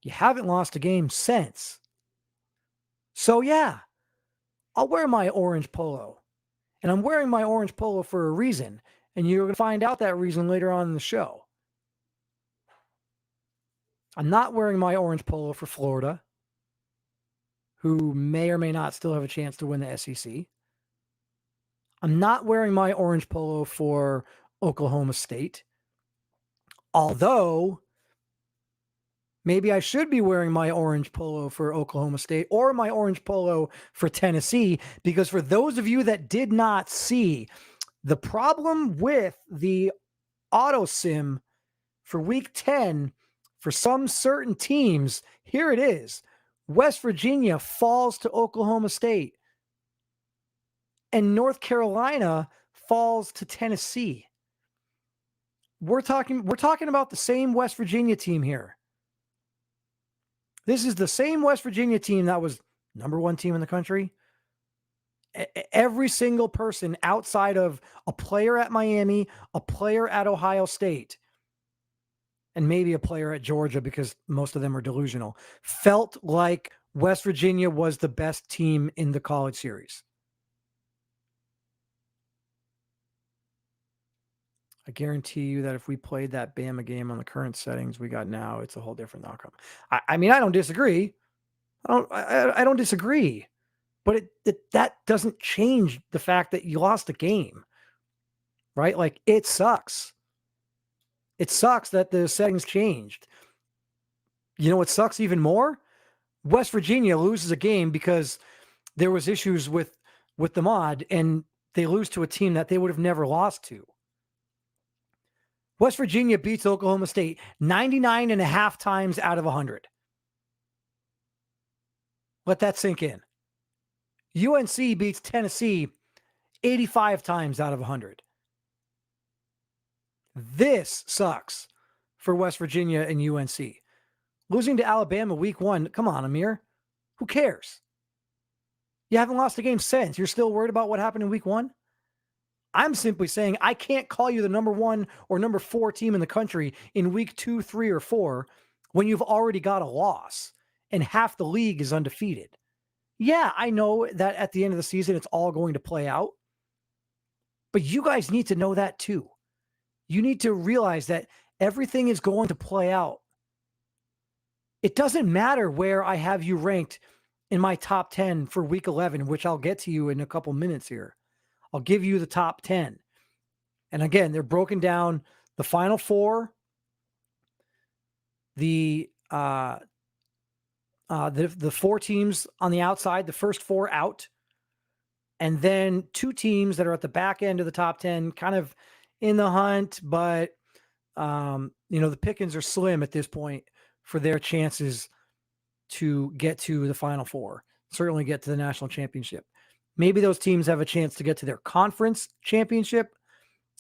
you haven't lost a game since. So yeah, I'll wear my orange polo. And I'm wearing my orange polo for a reason. And you're going to find out that reason later on in the show. I'm not wearing my orange polo for Florida, who may or may not still have a chance to win the SEC. I'm not wearing my orange polo for Oklahoma State. Although, maybe I should be wearing my orange polo for Oklahoma State or my orange polo for Tennessee, because for those of you that did not see, the problem with the auto sim for week 10 for some certain teams, here it is. West Virginia falls to Oklahoma State and North Carolina falls to Tennessee. We're talking about the same West Virginia team here. This is the same West Virginia team that was number 1 team in the country. Every single person outside of a player at Miami, a player at Ohio State, and maybe a player at Georgia, because most of them are delusional, felt like West Virginia was the best team in the college series. I guarantee you that if we played that Bama game on the current settings we got now, it's a whole different outcome. I mean, I don't disagree. I don't disagree. But that doesn't change the fact that you lost a game, right? Like, it sucks. It sucks that the settings changed. You know what sucks even more? West Virginia loses a game because there was issues with the mod, and they lose to a team that they would have never lost to. West Virginia beats Oklahoma State 99.5 times out of 100. Let that sink in. UNC beats Tennessee 85 times out of 100. This sucks for West Virginia and UNC. Losing to Alabama week 1, come on, Amir. Who cares? You haven't lost a game since. You're still worried about what happened in week 1? I'm simply saying I can't call you the number 1 or number 4 team in the country in week 2, 3, or 4 when you've already got a loss and half the league is undefeated. Yeah, I know that at the end of the season, it's all going to play out. But you guys need to know that too. You need to realize that everything is going to play out. It doesn't matter where I have you ranked in my top 10 for week 11, which I'll get to you in a couple minutes here. I'll give you the top 10. And again, they're broken down the final 4, the 4 teams on the outside, the first 4 out, and then 2 teams that are at the back end of the top 10, kind of in the hunt, but the pickings are slim at this point for their chances to get to the final 4, certainly get to the national championship. Maybe those teams have a chance to get to their conference championship,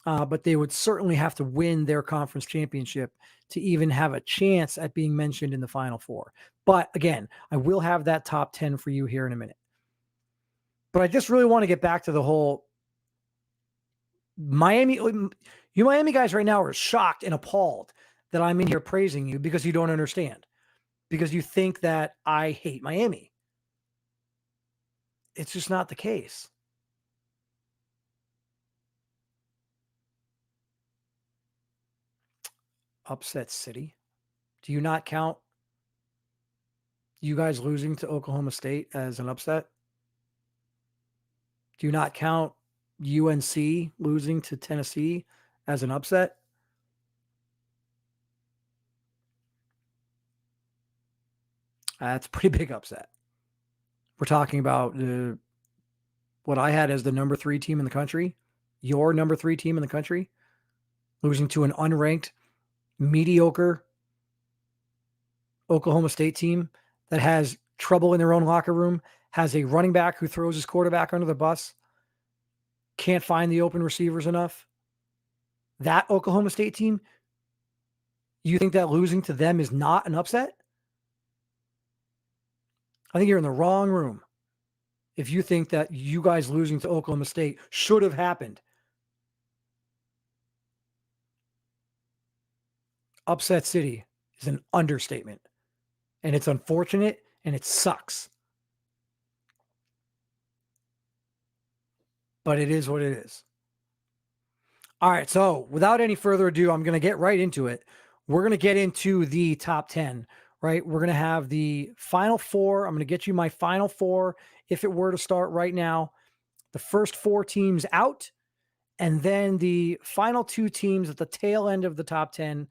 but they would certainly have to win their conference championship to even have a chance at being mentioned in the Final Four. But again, I will have that top 10 for you here in a minute. But I just really want to get back to the whole Miami. You Miami guys right now are shocked and appalled that I'm in here praising you because you don't understand. Because you think that I hate Miami. It's just not the case. Upset City. Do you not count you guys losing to Oklahoma State as an upset? Do you not count UNC losing to Tennessee as an upset? That's a pretty big upset. We're talking about what I had as the number 3 team in the country, your number 3 team in the country, losing to an unranked, mediocre Oklahoma State team that has trouble in their own locker room, has a running back who throws his quarterback under the bus, can't find the open receivers enough. That Oklahoma State team, you think that losing to them is not an upset? I think you're in the wrong room if you think that you guys losing to Oklahoma State should have happened. Upset City is an understatement. And it's unfortunate and it sucks. But it is what it is. All right, so without any further ado, I'm going to get right into it. We're going to get into the top 10, right? We're going to have the final 4. I'm going to get you my final 4 if it were to start right now. The first 4 teams out, and then the final 2 teams at the tail end of the top 10.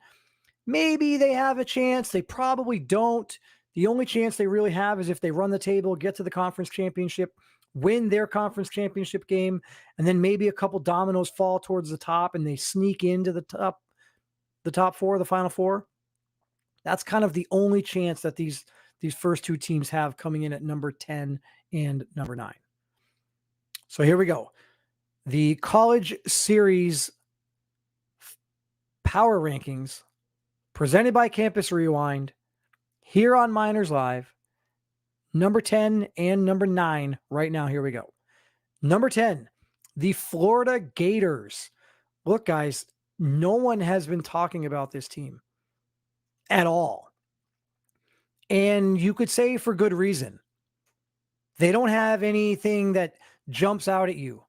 Maybe they have a chance. They probably don't. The only chance they really have is if they run the table, get to the conference championship, win their conference championship game, and then maybe a couple dominoes fall towards the top and they sneak into the top 4, the final 4. That's kind of the only chance that these first 2 teams have coming in at number 10 and number 9. So here we go. The College Series Power Rankings presented by Campus Rewind here on Miners Live. Number 10 and number 9 right now. Here we go. Number 10, the Florida Gators. Look, guys, no one has been talking about this team at all. And you could say for good reason. They don't have anything that jumps out at you.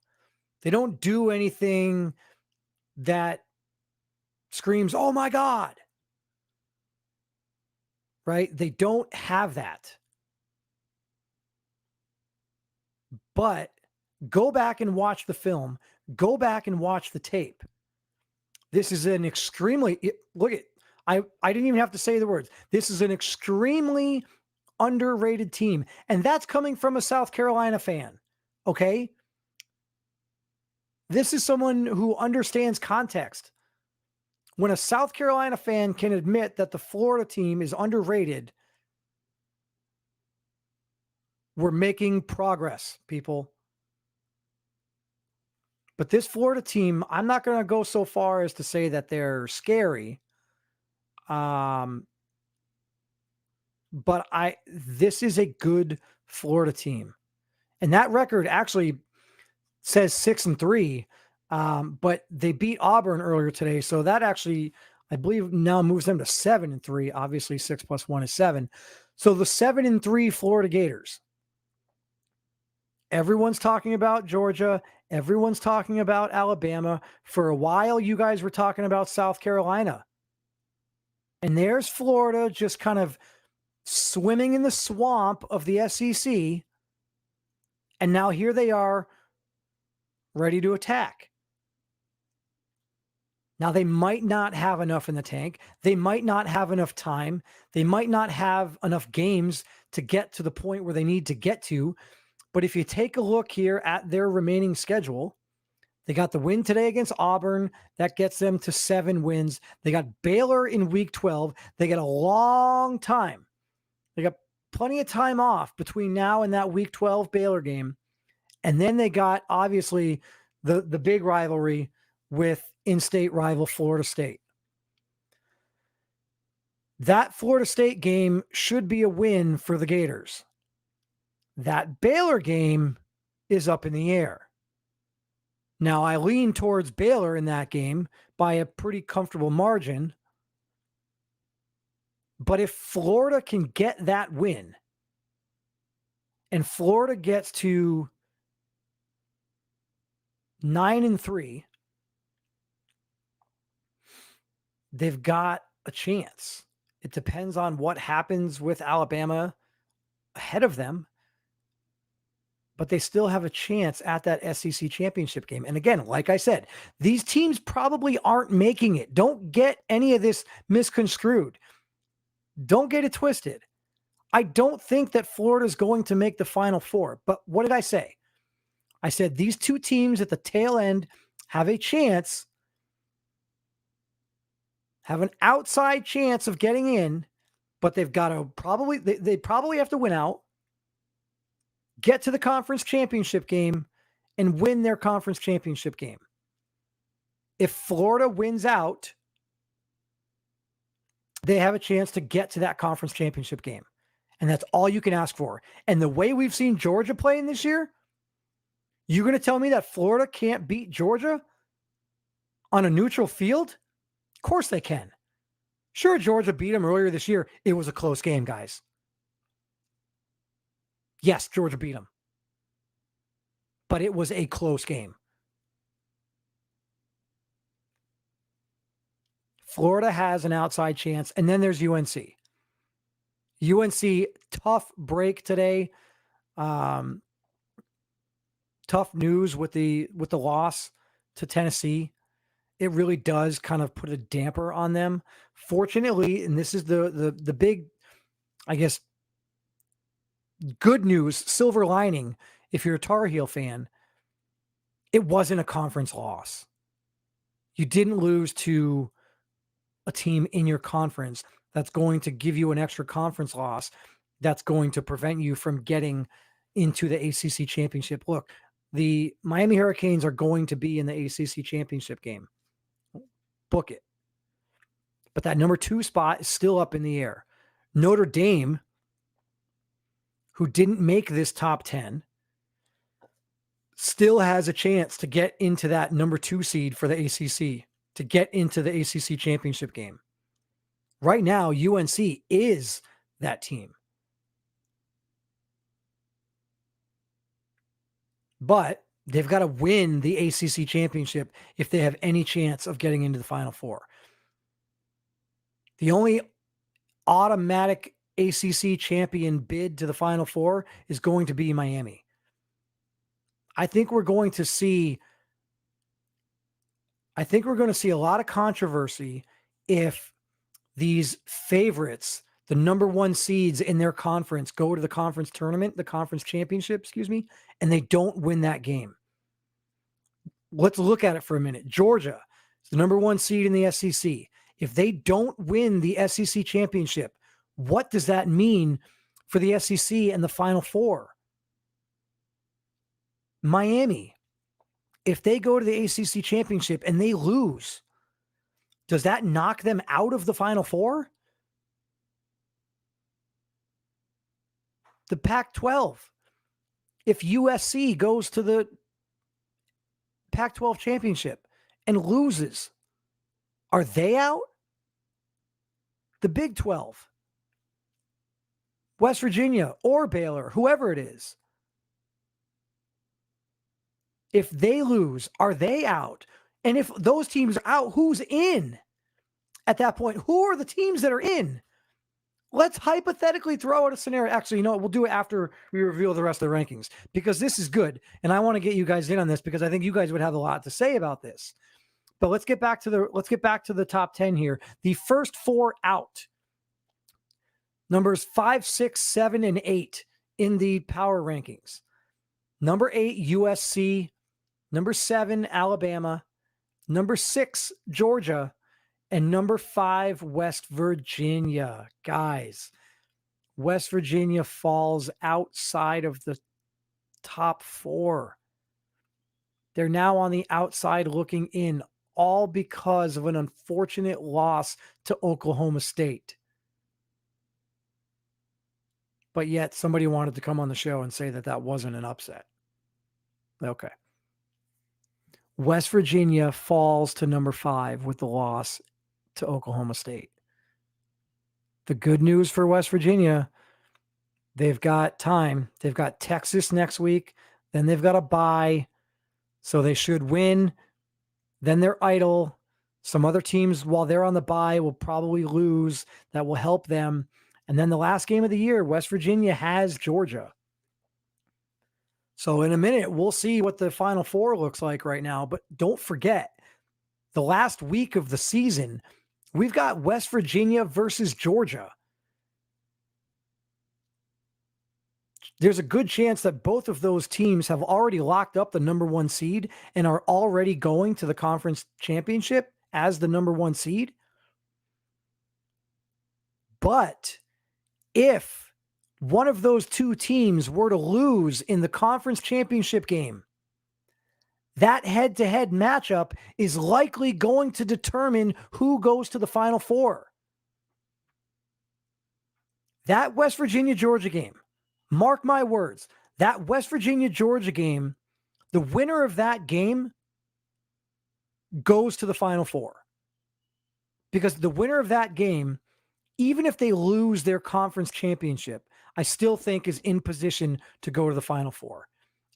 They don't do anything that screams, oh my God. Right? They don't have that. But go back and watch the film. Go back and watch the tape. This is an extremely, look at, I didn't even have to say the words. This is an extremely underrated team. And that's coming from a South Carolina fan. Okay? This is someone who understands context. When a South Carolina fan can admit that the Florida team is underrated, we're making progress, people. But this Florida team, I'm not going to go so far as to say that they're scary. But this is a good Florida team. And that record actually says 6-3. But they beat Auburn earlier today. So that actually, I believe, now moves them to 7-3. Obviously, 6 + 1 is 7. So the 7-3 Florida Gators. Everyone's talking about Georgia. Everyone's talking about Alabama. For a while, you guys were talking about South Carolina. And there's Florida just kind of swimming in the swamp of the SEC. And now here they are, ready to attack. Now, they might not have enough in the tank. They might not have enough time. They might not have enough games to get to the point where they need to get to. But if you take a look here at their remaining schedule, they got the win today against Auburn. That gets them to 7 wins. They got Baylor in week 12. They got a long time. They got plenty of time off between now and that week 12 Baylor game. And then they got, obviously, the big rivalry with in-state rival Florida State. That Florida State game should be a win for the Gators. That Baylor game is up in the air. Now, I lean towards Baylor in that game by a pretty comfortable margin. But if Florida can get that win, and Florida gets to 9-3, they've got a chance. It depends on what happens with Alabama ahead of them, but they still have a chance at that SEC championship game. And again, like I said, these teams probably aren't making it. Don't get any of this misconstrued. Don't get it twisted. I don't think that Florida is going to make the Final Four. But what did I say? I said these two teams at the tail end have a chance, have an outside chance of getting in, but they've got to they probably have to win out, get to the conference championship game, and win their conference championship game. If Florida wins out, they have a chance to get to that conference championship game. And that's all you can ask for. And the way we've seen Georgia playing this year, you're going to tell me that Florida can't beat Georgia on a neutral field? Of course they can. Sure, Georgia beat them earlier this year. It was a close game, guys. Yes, Georgia beat them. But it was a close game. Florida has an outside chance, and then there's UNC. UNC, tough break today. Tough news with the loss to Tennessee. It really does kind of put a damper on them. Fortunately, and this is the big, I guess, good news, silver lining, if you're a Tar Heel fan, it wasn't a conference loss. You didn't lose to a team in your conference that's going to give you an extra conference loss that's going to prevent you from getting into the ACC championship. Look, the Miami Hurricanes are going to be in the ACC championship game. Book it. But that number 2 spot is still up in the air. Notre Dame, who didn't make this top 10, still has a chance to get into that number 2 seed for the ACC, to get into the ACC championship game. Right now, UNC is that team. But they've got to win the ACC championship if they have any chance of getting into the Final Four. The only automatic ACC champion bid to the Final Four is going to be Miami. I think we're going to see a lot of controversy if these favorites, the number 1 seeds in their conference, go to the conference tournament, the conference championship, and they don't win that game. Let's look at it for a minute. Georgia is the number 1 seed in the SEC. If they don't win the SEC championship, what does that mean for the SEC and the Final Four? Miami, if they go to the ACC championship and they lose, does that knock them out of the Final Four? The Pac-12, if USC goes to the Pac-12 championship and loses, are they out? The Big 12, West Virginia or Baylor, whoever it is, if they lose, are they out? And if those teams are out, who's in at that point? Who are the teams that are in? Let's hypothetically throw out a scenario. Actually, you know what? We'll do it after we reveal the rest of the rankings, because this is good. And I want to get you guys in on this because I think you guys would have a lot to say about this. But let's get back to the top 10 here. The first 4 out. Numbers 5, 6, 7, and 8 in the power rankings. Number 8, USC. Number 7, Alabama. Number 6, Georgia. And number 5, West Virginia. Guys, West Virginia falls outside of the top 4. They're now on the outside looking in, all because of an unfortunate loss to Oklahoma State. But yet somebody wanted to come on the show and say that that wasn't an upset. Okay. West Virginia falls to number 5 with the loss to Oklahoma State. The good news for West Virginia, they've got time. They've got Texas next week. Then they've got a bye. So they should win. Then they're idle. Some other teams, while they're on the bye, will probably lose. That will help them. And then the last game of the year, West Virginia has Georgia. So in a minute, we'll see what the Final Four looks like right now. But don't forget, the last week of the season, we've got West Virginia versus Georgia. There's a good chance that both of those teams have already locked up the number 1 seed and are already going to the conference championship as the number 1 seed. But if one of those 2 teams were to lose in the conference championship game, that head-to-head matchup is likely going to determine who goes to the Final Four. That West Virginia-Georgia game, mark my words, that West Virginia-Georgia game, the winner of that game goes to the Final Four. Because the winner of that game, even if they lose their conference championship, I still think is in position to go to the Final Four.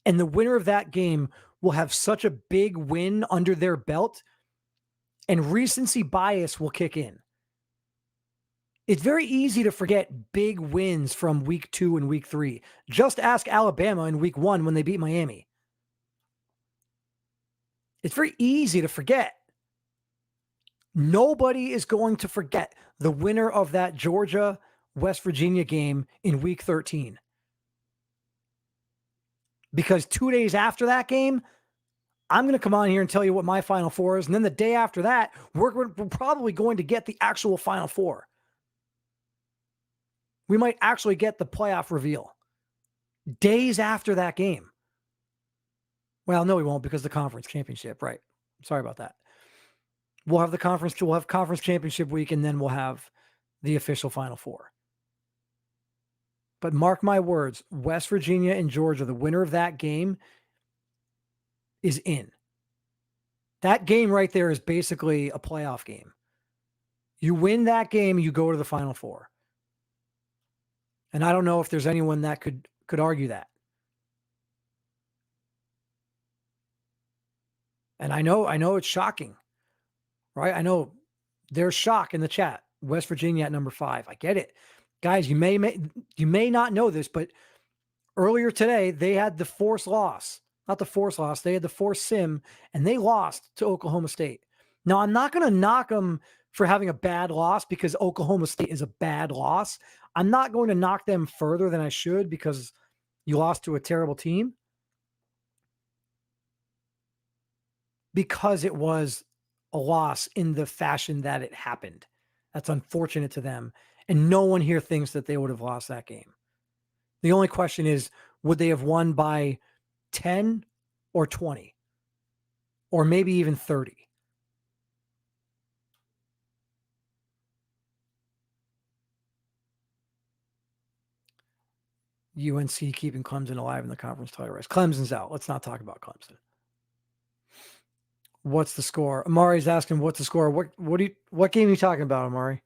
And the winner of that game will have such a big win under their belt, and recency bias will kick in. It's very easy to forget big wins from week 2 and week 3. Just ask Alabama in week 1 when they beat Miami. It's very easy to forget. Nobody is going to forget the winner of that Georgia-West Virginia game in week 13. Because 2 days after that game, I'm going to come on here and tell you what my Final Four is. And then the day after that, we're probably going to get the actual Final Four. We might actually get the playoff reveal days after that game. Well, no, we won't, because the conference championship, right? Sorry about that. We'll have conference championship week, and then we'll have the official Final Four. But mark my words, West Virginia and Georgia, the winner of that game is in. That game right there is basically a playoff game. You win that game, you go to the Final Four. And I don't know if there's anyone that could argue that. And I know it's shocking, right? I know there's shock in the chat. West Virginia at number 5. I get it. Guys, you may not know this, but earlier today, they had the forced loss. Not the forced loss. They had the forced sim, and they lost to Oklahoma State. Now, I'm not going to knock them for having a bad loss because Oklahoma State is a bad loss. I'm not going to knock them further than I should because you lost to a terrible team. Because it was a loss in the fashion that it happened. That's unfortunate to them. And no one here thinks that they would have lost that game. The only question is, would they have won by 10 or 20? Or maybe even 30? UNC keeping Clemson alive in the conference title race. Clemson's out. Let's not talk about Clemson. What's the score? Amari's asking what's the score. What game are you talking about, Amari?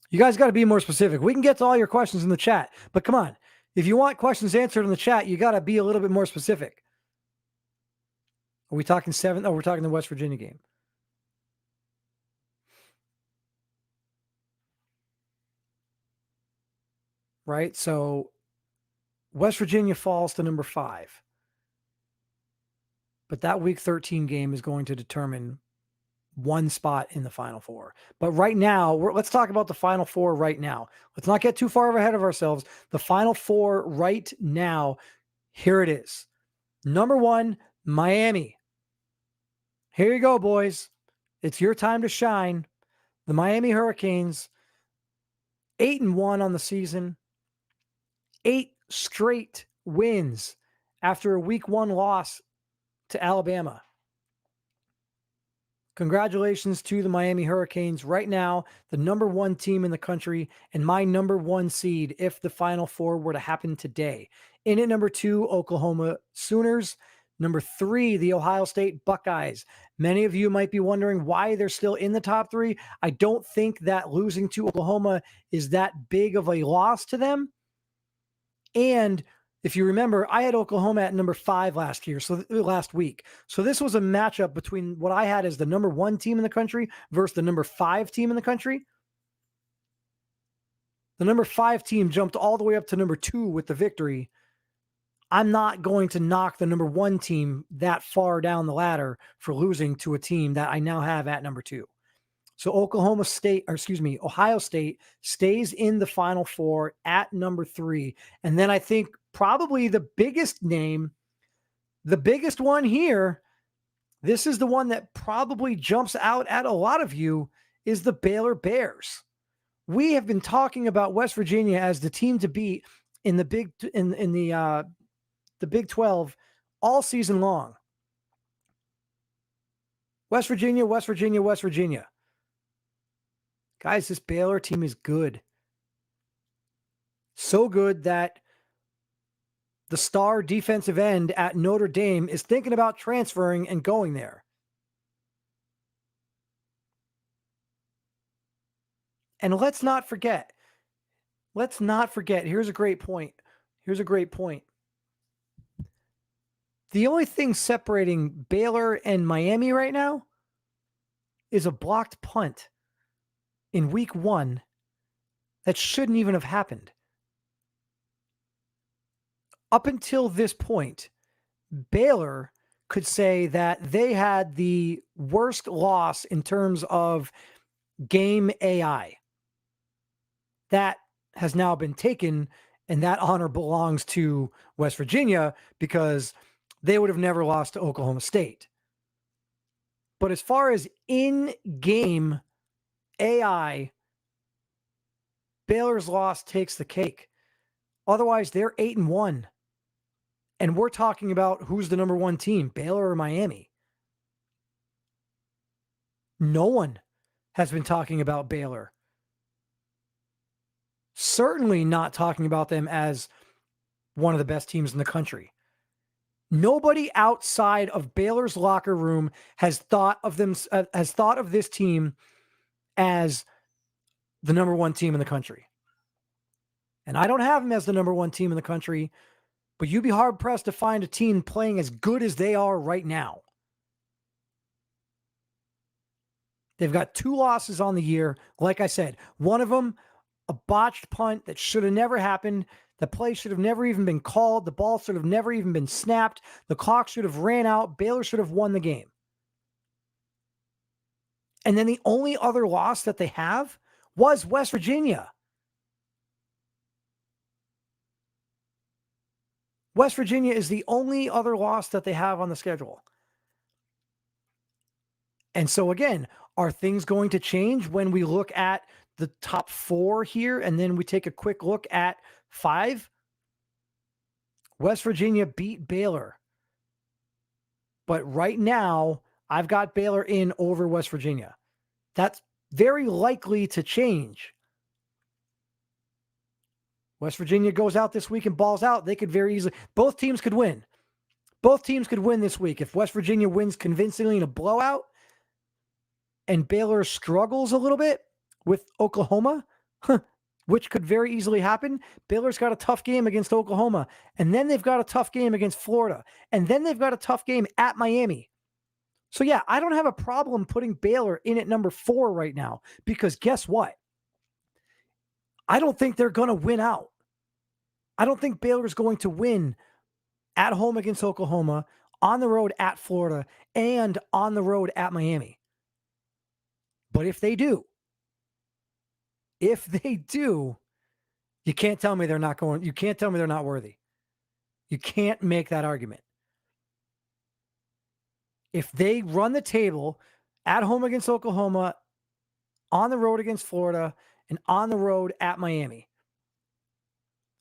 You guys got to be more specific. We can get to all your questions in the chat, but come on. If you want questions answered in the chat, you got to be a little bit more specific. Are we talking 7? Oh, we're talking the West Virginia game. Right? So West Virginia falls to number 5. But that week 13 game is going to determine one spot in the Final Four. But right now, let's talk about the Final Four right now. Let's not get too far ahead of ourselves. The Final Four right now, here it is. Number 1, Miami. Here you go, boys. It's your time to shine. The Miami Hurricanes, 8-1 on the season. 8 straight wins after a week 1 loss to Alabama. Congratulations to the Miami Hurricanes. Right now, the number 1 team in the country and my number 1 seed if the Final Four were to happen today. In at number 2, Oklahoma Sooners. Number 3, the Ohio State Buckeyes. Many of you might be wondering why they're still in the top 3. I don't think that losing to Oklahoma is that big of a loss to them. And if you remember, I had Oklahoma at number 5 last week. So this was a matchup between what I had as the number 1 team in the country versus the number 5 team in the country. The number 5 team jumped all the way up to number 2 with the victory. I'm not going to knock the number 1 team that far down the ladder for losing to a team that I now have at number 2. So Ohio State stays in the Final Four at number 3. And then I think probably the biggest name, the biggest one here, this is the one that probably jumps out at a lot of you, is the Baylor Bears. We have been talking about West Virginia as the team to beat in the Big 12 all season long. West Virginia, West Virginia, West Virginia. Guys, this Baylor team is good. So good that the star defensive end at Notre Dame is thinking about transferring and going there. And let's not forget, here's a great point. The only thing separating Baylor and Miami right now is a blocked punt in week 1 that shouldn't even have happened. Up until this point, Baylor could say that they had the worst loss in terms of game AI. That has now been taken, and that honor belongs to West Virginia because they would have never lost to Oklahoma State. But as far as in-game AI, Baylor's loss takes the cake. Otherwise, they're 8-1. And we're talking about who's the number 1 team, Baylor or Miami. No one has been talking about Baylor. Certainly not talking about them as one of the best teams in the country. Nobody outside of Baylor's locker room has thought of this team as the number 1 team in the country. And I don't have them as the number 1 team in the country, but you'd be hard pressed to find a team playing as good as they are right now. They've got 2 losses on the year. Like I said, one of them, a botched punt that should have never happened. The play should have never even been called. The ball should have never even been snapped. The clock should have ran out. Baylor should have won the game. And then the only other loss that they have was West Virginia. West Virginia is the only other loss that they have on the schedule. And so again, are things going to change when we look at the top 4 here and then we take a quick look at 5? West Virginia beat Baylor. But right now, I've got Baylor in over West Virginia. That's very likely to change. West Virginia goes out this week and balls out. They could very easily, both teams could win. Both teams could win this week. If West Virginia wins convincingly in a blowout and Baylor struggles a little bit with Oklahoma, which could very easily happen, Baylor's got a tough game against Oklahoma. And then they've got a tough game against Florida. And then they've got a tough game at Miami. So yeah, I don't have a problem putting Baylor in at number 4 right now because guess what? I don't think they're going to win out. I don't think Baylor's going to win at home against Oklahoma, on the road at Florida, and on the road at Miami. But if they do, you can't tell me they're not going, you can't tell me they're not worthy. You can't make that argument. If they run the table at home against Oklahoma, on the road against Florida, and on the road at Miami,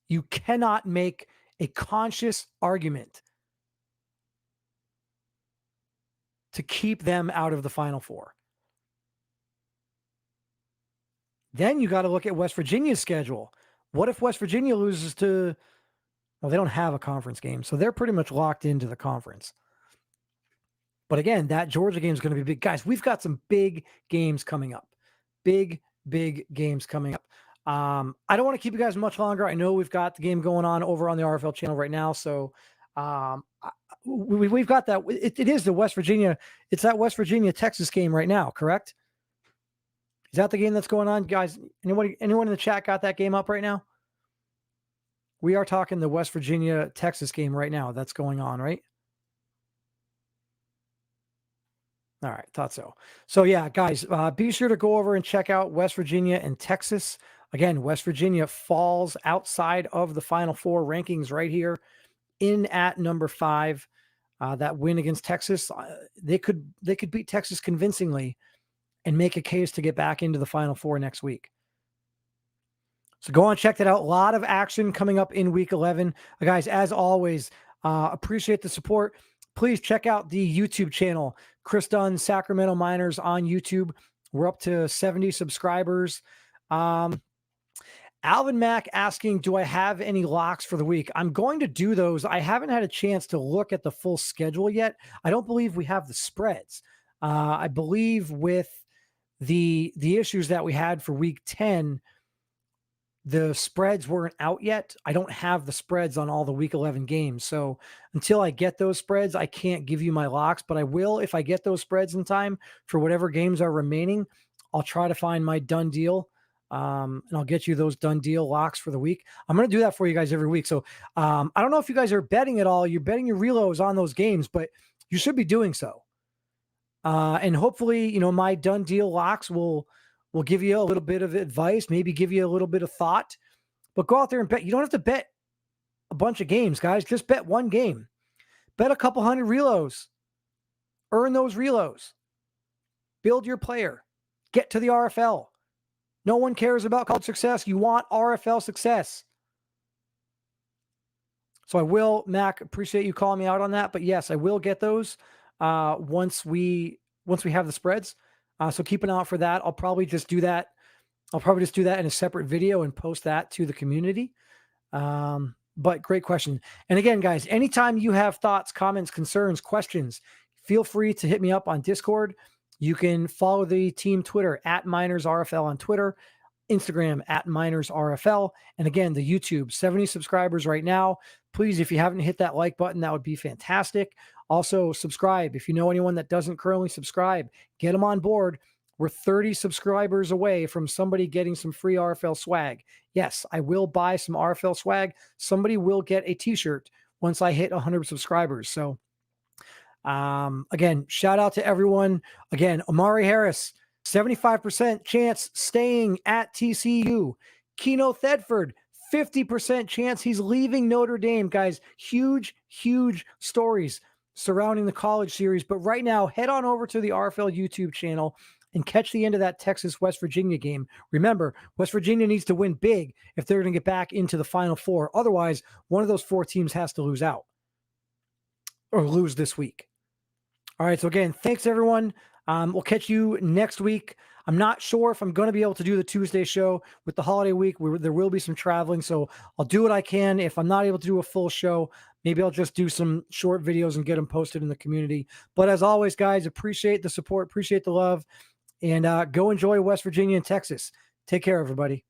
you cannot make a conscious argument to keep them out of the Final Four. Then you got to look at West Virginia's schedule. What if West Virginia loses to, well, they don't have a conference game, so they're pretty much locked into the conference. But again, that Georgia game is going to be big. Guys, we've got some big games coming up. Big games coming up. I don't want to keep you guys much longer. I know we've got the game going on over on the RFL channel right now. So we've got that. It is the West Virginia. It's that West Virginia Texas game right now, correct? Is that the game that's going on, guys? Anyone in the chat got that game up right now? We are talking the West Virginia Texas game right now. That's going on, right? All right, thought so. So yeah, guys, be sure to go over and check out West Virginia and Texas. Again, West Virginia falls outside of the Final Four rankings right here in at number 5. That win against Texas, they could beat Texas convincingly and make a case to get back into the Final Four next week. So go on, check that out. A lot of action coming up in week 11. Guys, as always, appreciate the support. Please check out the YouTube channel, Chris Dunn, Sacramento Miners on YouTube. We're up to 70 subscribers. Alvin Mack asking, do I have any locks for the week? I'm going to do those. I haven't had a chance to look at the full schedule yet. I don't believe we have the spreads. I believe with the issues that we had for week 10, the spreads weren't out yet. I don't have the spreads on all the week 11 games. So until I get those spreads, I can't give you my locks, but I will, if I get those spreads in time for whatever games are remaining, I'll try to find my done deal. And I'll get you those done deal locks for the week. I'm going to do that for you guys every week. So I don't know if you guys are betting at all. You're betting your reloads on those games, but you should be doing so. And hopefully, my done deal locks will give you a little bit of advice, maybe give you a little bit of thought, but go out there and bet. You don't have to bet a bunch of games, guys. Just bet one game. Bet a couple hundred reloads. Earn those reloads. Build your player. Get to the RFL. No one cares about college success. You want RFL success. So I will, Mac, appreciate you calling me out on that. But yes, I will get those once we have the spreads. So keep an eye out for that. I'll probably just do that. In a separate video and post that to the community. But great question. And again, guys, anytime you have thoughts, comments, concerns, questions, feel free to hit me up on Discord. You can follow the team Twitter at MinersRFL on Twitter, Instagram at MinersRFL. And again, the YouTube, 70 subscribers right now. Please, if you haven't hit that like button, that would be fantastic. Also, subscribe. If you know anyone that doesn't currently subscribe, get them on board. We're 30 subscribers away from somebody getting some free RFL swag. Yes, I will buy some RFL swag. Somebody will get a t-shirt once I hit 100 subscribers. So, again, shout out to everyone. Again, Omari Harris, 75% chance staying at TCU. Keno Thedford, 50% chance he's leaving Notre Dame. Guys, huge stories surrounding the college series. But right now, head on over to the RFL YouTube channel and catch the end of that Texas-West Virginia game. Remember, West Virginia needs to win big if they're going to get back into the Final Four. Otherwise, one of those 4 teams has to lose out or lose this week. All right, so again, thanks, everyone. We'll catch you next week. I'm not sure if I'm going to be able to do the Tuesday show with the holiday week. There will be some traveling, so I'll do what I can. If I'm not able to do a full show, maybe I'll just do some short videos and get them posted in the community. But as always, guys, appreciate the support, appreciate the love, and go enjoy West Virginia and Texas. Take care, everybody.